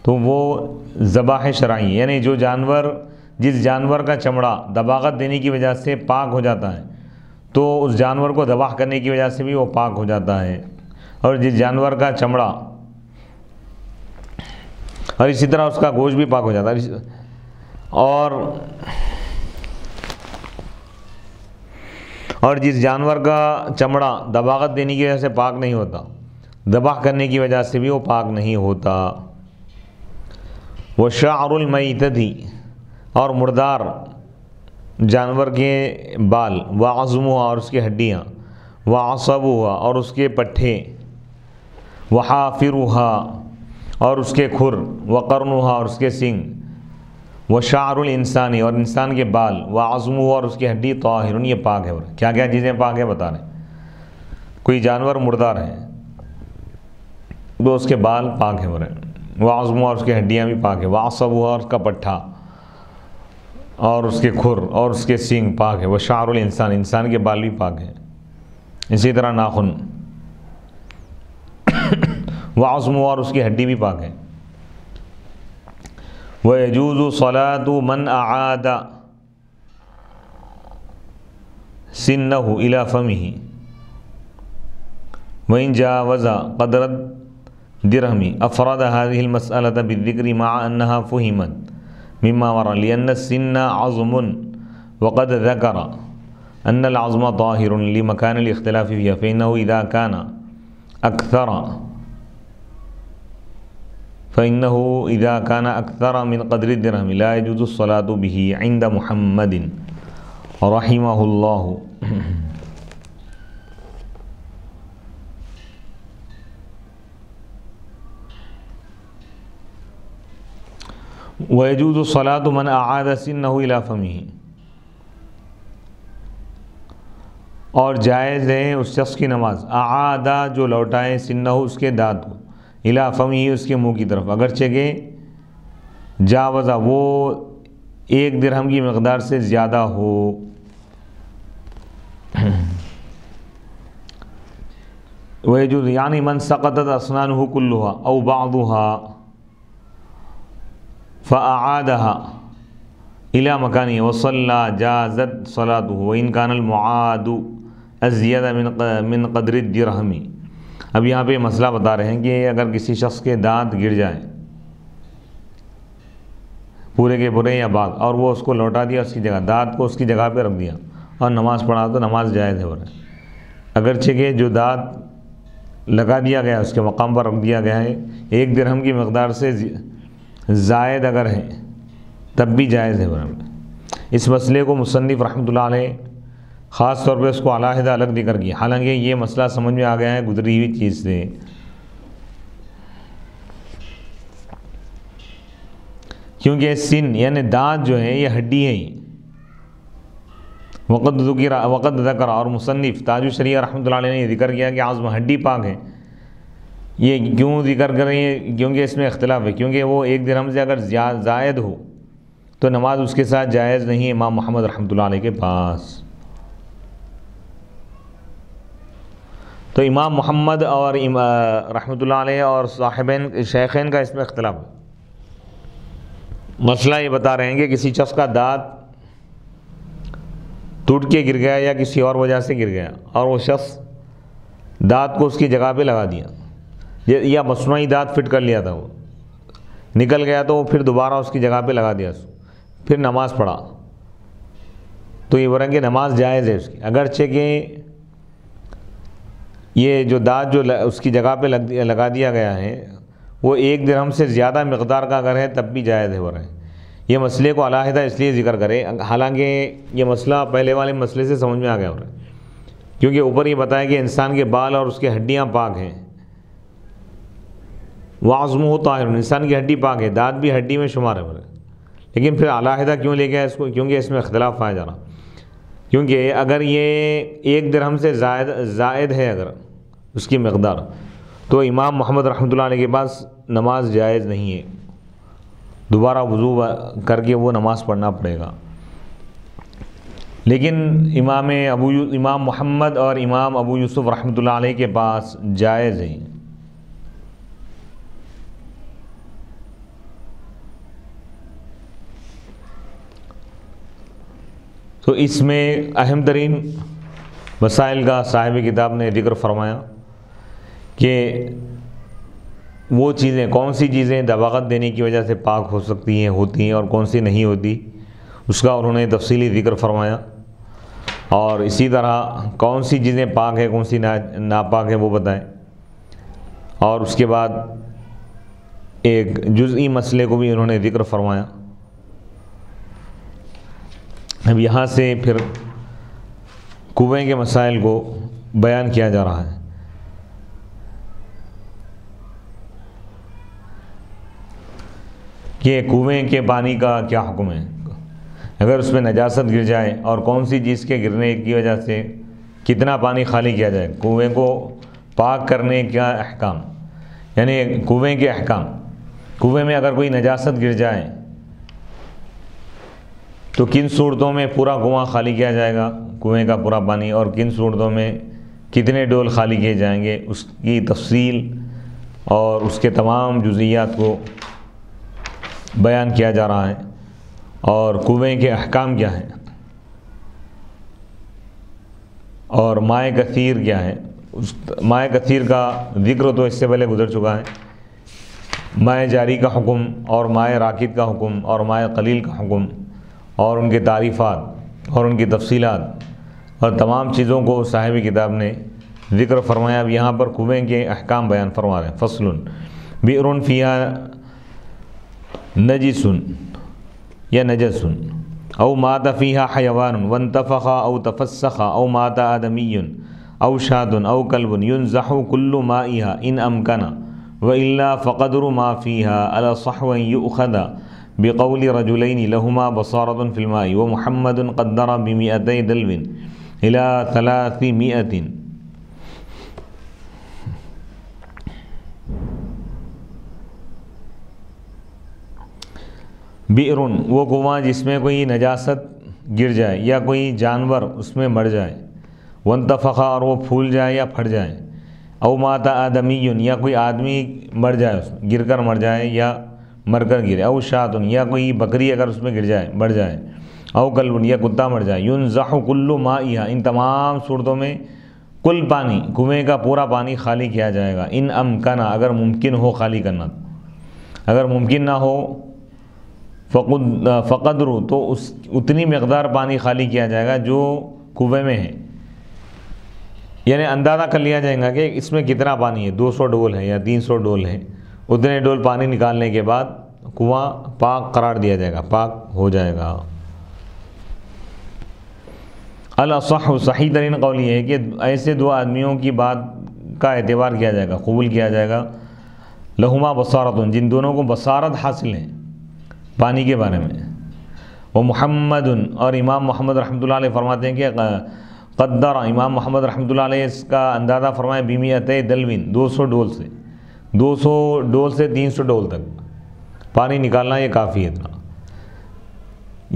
تو وہ ذبح شرعی، یعنی جو جانور جس جانور کا چمڑا دباغت دینے کی وجہ سے پاک ہو جاتا ہے تو اس جانور کو ذبح کرنے کی وجہ سے بھی وہ پاک ہو جاتا ہے، اور جس جانور کا چمڑا اور اسی طرح اس کا گوشت بھی پاک ہو جاتا ہے، اور جس جانور کا چمڑا دباغت دینے کی وجہ سے پاک نہیں ہوتا، ذبح کرنے کی وجہ سے بھی وہ پاک نہیں ہوتا۔ وہ شعر المیتۃ، اور مردار جانور کے بال، وعظمها اور اس کی ہڈیاں، وعصبها اور اس کے پٹھے، وحافرها اور اس کے کھر، وقرنها اور اس کے سینگ، وشعر الانسانی اور انسان کے بال، وعظمه اور اس کی ہڈی، طاہر یہ پاک ہے۔ کیا کیا چیزیں پاک ہے بتا رہے ہیں، کوئی جانور مردار ہے تو اس کے بال پاک ہے، وعظمه اور اس کی ہڈیاں بھی پاک ہے، وعصبها اور اس کا پٹھا اور اس کے کھر اور اس کے سینگ پاک ہے، وشعر الانسان انسان کے بال بھی پاک ہیں، اسی طرح ناخن، وعظمه اور اس کی ہڈی بھی پاک ہے۔ وَيَجُوزُ صَلَاةُ مَنْ أَعَادَ سِنَّهُ إِلَى فَمِهِ وَإِنْ جَاوَزَ قَدْرَ الدِّرْهَمِ أَفْرَدَ هَذِهِ الْمَسْأَلَةَ بِالذِّكْرِ مَعَ أَنَّهَا فُهِمَتْ مما ورا لأن السن عظم وقد ذكر أن العظم طاهر لمكان الاختلاف فيها فإنه إذا كان أكثر من قدر الدرهم لا يجوز الصلاة به عند محمد رحمه الله۔ وَيَجُوزُ الصَّلَاةُ مَنْ أَعَادَ سِنَّهُ إِلَى فَمِهِ، اور جائز ہے اس شخص کی نماز، اعادہ جو لوٹائے، سنہ اس کے دانت کو، الی فمہ اس کے منہ کی طرف، اگرچہ کہ جاوزہ وہ 1 درہم کی مقدار سے زیادہ ہو۔ وَيَجُوزُ یعنی من سقطت اسنانہ کلھا او بعضھا فأعادها إلى مكانه وصلى جازت صلاته وإن كان المعاد أزيد من قدر الدرهم۔ اب یہاں پہ مسئلہ بتا رہے ہیں کہ اگر کسی شخص کے دانت گر جائیں پورے کے پورے یا بعض، اور وہ اس کو لوٹا دیا، اس کی جگہ دانت کو اس کی جگہ پہ رکھ دیا اور نماز پڑھا تو نماز جائز ہے، اگرچہ کہ جو دانت لگا دیا گیا اس کے مقام پر رکھ دیا گیا ہے 1 درہم کی مقدار سے زائد اگر ہے تب بھی جائز ہے۔ اس مسئلے کو مصنف رحمۃ اللہ علیہ خاص طور پہ اس کو علیحدہ الگ ذکر کیا، حالانکہ یہ مسئلہ سمجھ میں آ گیا ہے گزری ہوئی چیز سے، کیونکہ سن یعنی دانت جو ہے یہ ہڈی ہے ہی، وقت ذکر اور مصنف تاج الشریعہ رحمۃ اللہ علیہ نے یہ ذکر کیا کہ عظم ہڈی پاک ہے۔ یہ کیوں ذکر کر رہے ہیں؟ کیونکہ اس میں اختلاف ہے، کیونکہ وہ 1 درہم سے اگر زائد ہو تو نماز اس کے ساتھ جائز نہیں ہے امام محمد رحمۃ اللہ علیہ کے پاس۔ تو امام محمد اور رحمۃ اللہ علیہ اور صاحبین شیخین کا اس میں اختلاف ہے۔ مسئلہ یہ بتا رہے ہیں کہ کسی شخص کا دانت ٹوٹ کے گر گیا یا کسی اور وجہ سے گر گیا، اور وہ شخص دانت کو اس کی جگہ پہ لگا دیا، یا مصنوعی دانت فٹ کر لیا تھا، وہ نکل گیا تو وہ پھر دوبارہ اس کی جگہ پہ لگا دیا، پھر نماز پڑھا، تو یہ بولیں کہ نماز جائز ہے اس کی، اگرچہ کہ یہ جو دانت جو اس کی جگہ پہ لگا دیا گیا ہے وہ 1 درہم سے زیادہ مقدار کا اگر ہے تب بھی جائز ہے، بولیں یہ مسئلے کو علیحدہ اس لیے ذکر کرے، حالانکہ یہ مسئلہ پہلے والے مسئلے سے سمجھ میں آ گیا، کیونکہ اوپر یہ بتایا کہ انسان کے بال اور اس کے ہڈیاں پاک ہیں، وعظمہ طاہر انسان کی ہڈی پاک ہے، دانت بھی ہڈی میں شمار ہے، لیکن پھر علیحدہ کیوں لے گیا اس کو؟ کیونکہ اس میں اختلاف پایا جا رہا، کیونکہ اگر یہ 1 درہم سے زائد ہے اگر اس کی مقدار، تو امام محمد رحمۃ اللہ علیہ کے پاس نماز جائز نہیں ہے، دوبارہ وضو کر کے وہ نماز پڑھنا پڑے گا۔ لیکن امام محمد اور امام ابو یوسف رحمۃ اللہ علیہ کے پاس جائز ہے۔ تو اس میں اہم ترین مسائل کا صاحب کتاب نے ذکر فرمایا کہ وہ چیزیں کون سی چیزیں دباغت دینے کی وجہ سے پاک ہو سکتی ہیں، ہوتی ہیں، اور کون سی نہیں ہوتی، اس کا انہوں نے تفصیلی ذکر فرمایا۔ اور اسی طرح کون سی چیزیں پاک ہیں، کون سی ناپاک ہیں وہ بتائیں۔ اور اس کے بعد ایک جزئی مسئلے کو بھی انہوں نے ذکر فرمایا۔ اب یہاں سے پھر کنویں کے مسائل کو بیان کیا جا رہا ہے۔ کہ کنویں کے پانی کا کیا حکم ہے، اگر اس میں نجاست گر جائے، اور کون سی چیز کے گرنے کی وجہ سے کتنا پانی خالی کیا جائے، کنویں کو پاک کرنے کا احکام، یعنی کنویں کے احکام۔ کنویں میں اگر کوئی نجاست گر جائے تو کن صورتوں میں پورا کنواں خالی کیا جائے گا، کنویں کا پورا پانی، اور کن صورتوں میں کتنے ڈول خالی کیے جائیں گے، اس کی تفصیل اور اس کے تمام جزئیات کو بیان کیا جا رہا ہے۔ اور کنویں کے احکام کیا ہیں، اور مائع کثیر کیا ہے۔ مائع کثیر کا ذکر تو اس سے پہلے گزر چکا ہے۔ مائع جاری کا حکم، اور مائع راکد کا حکم، اور مائع قلیل کا حکم، اور ان کے تعریفات اور ان کی تفصیلات اور تمام چیزوں کو صاحب کتاب نے ذکر فرمایا۔ اب یہاں پر کنویں کے احکام بیان فرما رہے ہیں۔ فصل بئر فیہا نجس یا نجس او مات فیہا حیوان وانتفخ او تفسخ او مات آدمی او شاۃ او کلب ینزح کل مائہا ان امکن والا فقدر ما فیہا علی صحو یؤخذ بقول رجلین لہما بصارۃ فی الماء ومحمد قدر ب200 دلو الی 300۔ بئر وہ کنواں جس میں کوئی نجاست گر جائے یا کوئی جانور اس میں مر جائے، وانتفخ اور وہ پھول جائے یا پھٹ جائے، او مات آدمی یا کوئی آدمی مر جائے، اس میں گر کر مر جائے یا مر کر گرے، او شاۃ یا کوئی بکری اگر اس میں گر جائے مر جائے، او کلب یا کتا مر جائے، ینزح کل مائہا ان تمام صورتوں میں کل پانی، کنویں کا پورا پانی خالی کیا جائے گا۔ ان امکن اگر ممکن ہو خالی کرنا، اگر ممکن نہ ہو فقدر تو اتنی مقدار پانی خالی کیا جائے گا جو کنویں میں ہے، یعنی اندازہ کر لیا جائے گا کہ اس میں کتنا پانی ہے، 200 ڈول ہے یا 300 ڈول ہے، اتنے ڈول پانی نکالنے کے بعد کنواں پاک قرار دیا جائے گا، پاک ہو جائے گا۔ الاصح صحیح ترین قول یہ ہے کہ ایسے دو آدمیوں کی بات کا اعتبار کیا جائے گا، قبول کیا جائے گا، لہما بصارۃ جن دونوں کو بصارت حاصل ہے پانی کے بارے میں، وہ محمد اور امام محمد رحمۃ اللہ علیہ فرماتے ہیں کہ قدر امام محمد رحمۃ اللہ علیہ اس کا اندازہ فرمائے ب200 دلو 200 ڈول سے، 200 ڈول سے 300 ڈول تک پانی نکالنا یہ کافی ہے اتنا،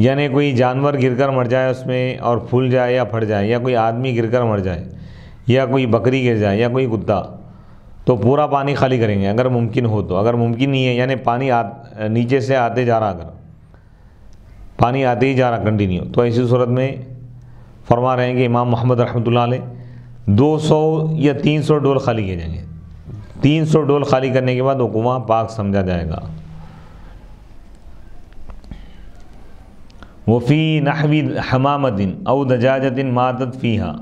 یعنی کوئی جانور گر کر مر جائے اس میں اور پھول جائے یا پھٹ جائے، یا کوئی آدمی گر کر مر جائے، یا کوئی بکری گر جائے، یا کوئی کتا، تو پورا پانی خالی کریں گے اگر ممکن ہو تو۔ اگر ممکن نہیں ہے یعنی پانی نیچے سے آتے جا رہا، اگر پانی آتے ہی جا رہا کنٹینیو، تو ایسی صورت میں فرما رہے ہیں کہ امام محمد رحمۃ اللہ علیہ 200 یا 300 ڈول خالی کیے جائیں گے، 300 ڈول خالی کرنے کے بعد وہ کنواں پاک سمجھا جائے گا۔ وفی نحوی حمامۃ او دجاجۃ ماتت فیہا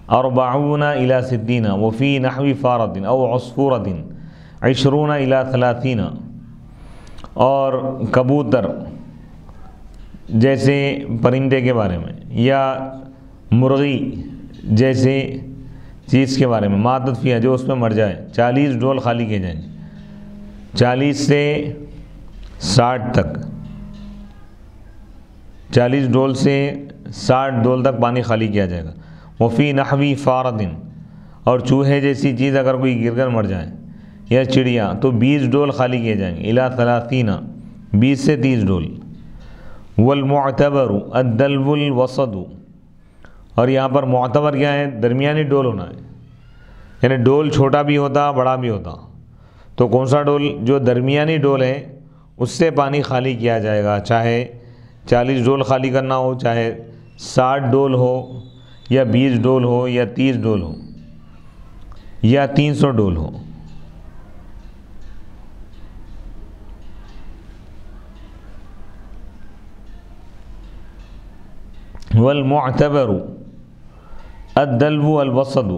40 الی 60 وفی نحوی فارۃ او عصفورۃ 20 الی 30۔ اور کبوتر جیسے پرندے کے بارے میں، یا مرغی جیسے چیز کے بارے میں، ماتت فیہا جو اس میں مر جائے، 40 ڈول خالی کیے جائیں گے، 40 سے 60 تک، 40 ڈول سے 60 ڈول تک پانی خالی کیا جائے گا۔ وفی نحوی فارۃ اور چوہے جیسی چیز اگر کوئی گر کر مر جائے یا چڑیا، تو 20 ڈول خالی کیے جائیں گے، الی 30 20 سے 30 ڈول۔ والمعتبر الدلو الوسط اور یہاں پر معتبر کیا ہے؟ درمیانی ڈول ہونا ہے، یعنی ڈول چھوٹا بھی ہوتا بڑا بھی ہوتا، تو کون سا ڈول؟ جو درمیانی ڈول ہے اس سے پانی خالی کیا جائے گا، چاہے 40 ڈول خالی کرنا ہو، چاہے 60 ڈول ہو، یا 20 ڈول ہو، یا 30 ڈول ہو، یا 300 ڈول ہو۔ والمعتبر الدلو الوسط،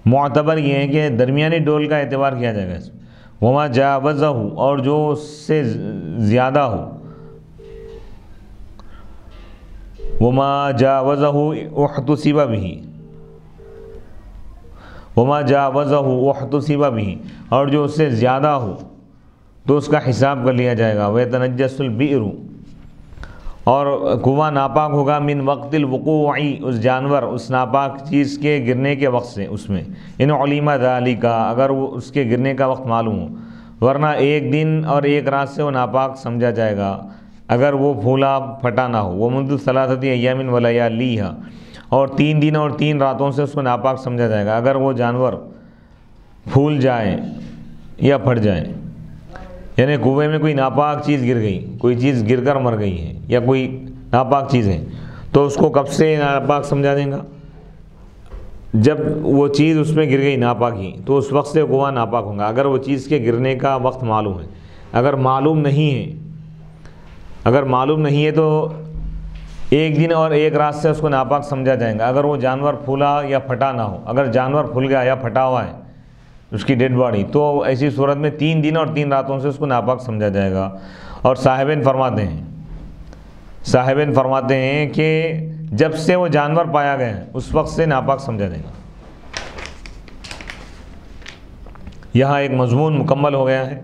معتبر یہ ہے کہ درمیانی ڈول کا اعتبار کیا جائے گا اس میں۔ وما جاوزہ، اور جو اس سے زیادہ ہو، وما جاوزہ احتسب بہ، وما جاوزہ احتسب بہ، اور جو اس سے زیادہ ہو تو اس کا حساب کر لیا جائے گا۔ ویتنجس البئر، اور کنواں ناپاک ہوگا من وقت الوقوع، اس جانور اس ناپاک چیز کے گرنے کے وقت سے، اس میں ان علم ذالک، اگر وہ اس کے گرنے کا وقت معلوم ہو، ورنہ ایک دن اور ایک رات سے وہ ناپاک سمجھا جائے گا اگر وہ پھولا پھٹا نہ ہو۔ ومنذ 3 ایام ولیالیہا، اور 3 دن اور 3 راتوں سے اس کو ناپاک سمجھا جائے گا اگر وہ جانور پھول جائے یا پھٹ جائے، یعنی کنویں میں کوئی ناپاک چیز گر گئی، کوئی چیز گر کر مر گئی ہے یا کوئی ناپاک چیز ہے، تو اس کو کب سے ناپاک سمجھا دیں گا؟ جب وہ چیز اس میں گر گئی ناپاک ہی، تو اس وقت سے کنواں ناپاک ہوگا اگر وہ چیز کے گرنے کا وقت معلوم ہے۔ اگر معلوم نہیں ہے تو ایک دن اور ایک رات سے اس کو ناپاک سمجھا جائے گا اگر وہ جانور پھولا یا پھٹا نہ ہو۔ اگر جانور پھول گیا یا پھٹا ہوا ہے اس کی ڈیڈ باڈی، تو ایسی صورت میں 3 دن اور 3 راتوں سے اس کو ناپاک سمجھا جائے گا۔ اور صاحبین فرماتے ہیں کہ جب سے وہ جانور پایا گیا ہے اس وقت سے ناپاک سمجھا جائے گا۔ یہاں ایک مضمون مکمل ہو گیا ہے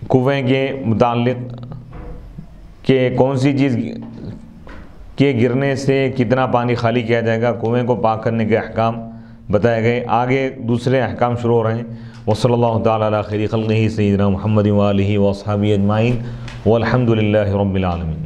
کنویں کے متعلق کہ کون سی چیز کے گرنے سے کتنا پانی خالی کیا جائے گا، کنویں کو پاک کرنے کے احکام بتائے گئے۔ آگے دوسرے احکام شروع ہو رہے ہیں۔ وصلی اللہ تعالی علی خیر خلقہ سیدنا محمد وآلہ واصحابہ اجمعین والحمد للہ رب العالمین۔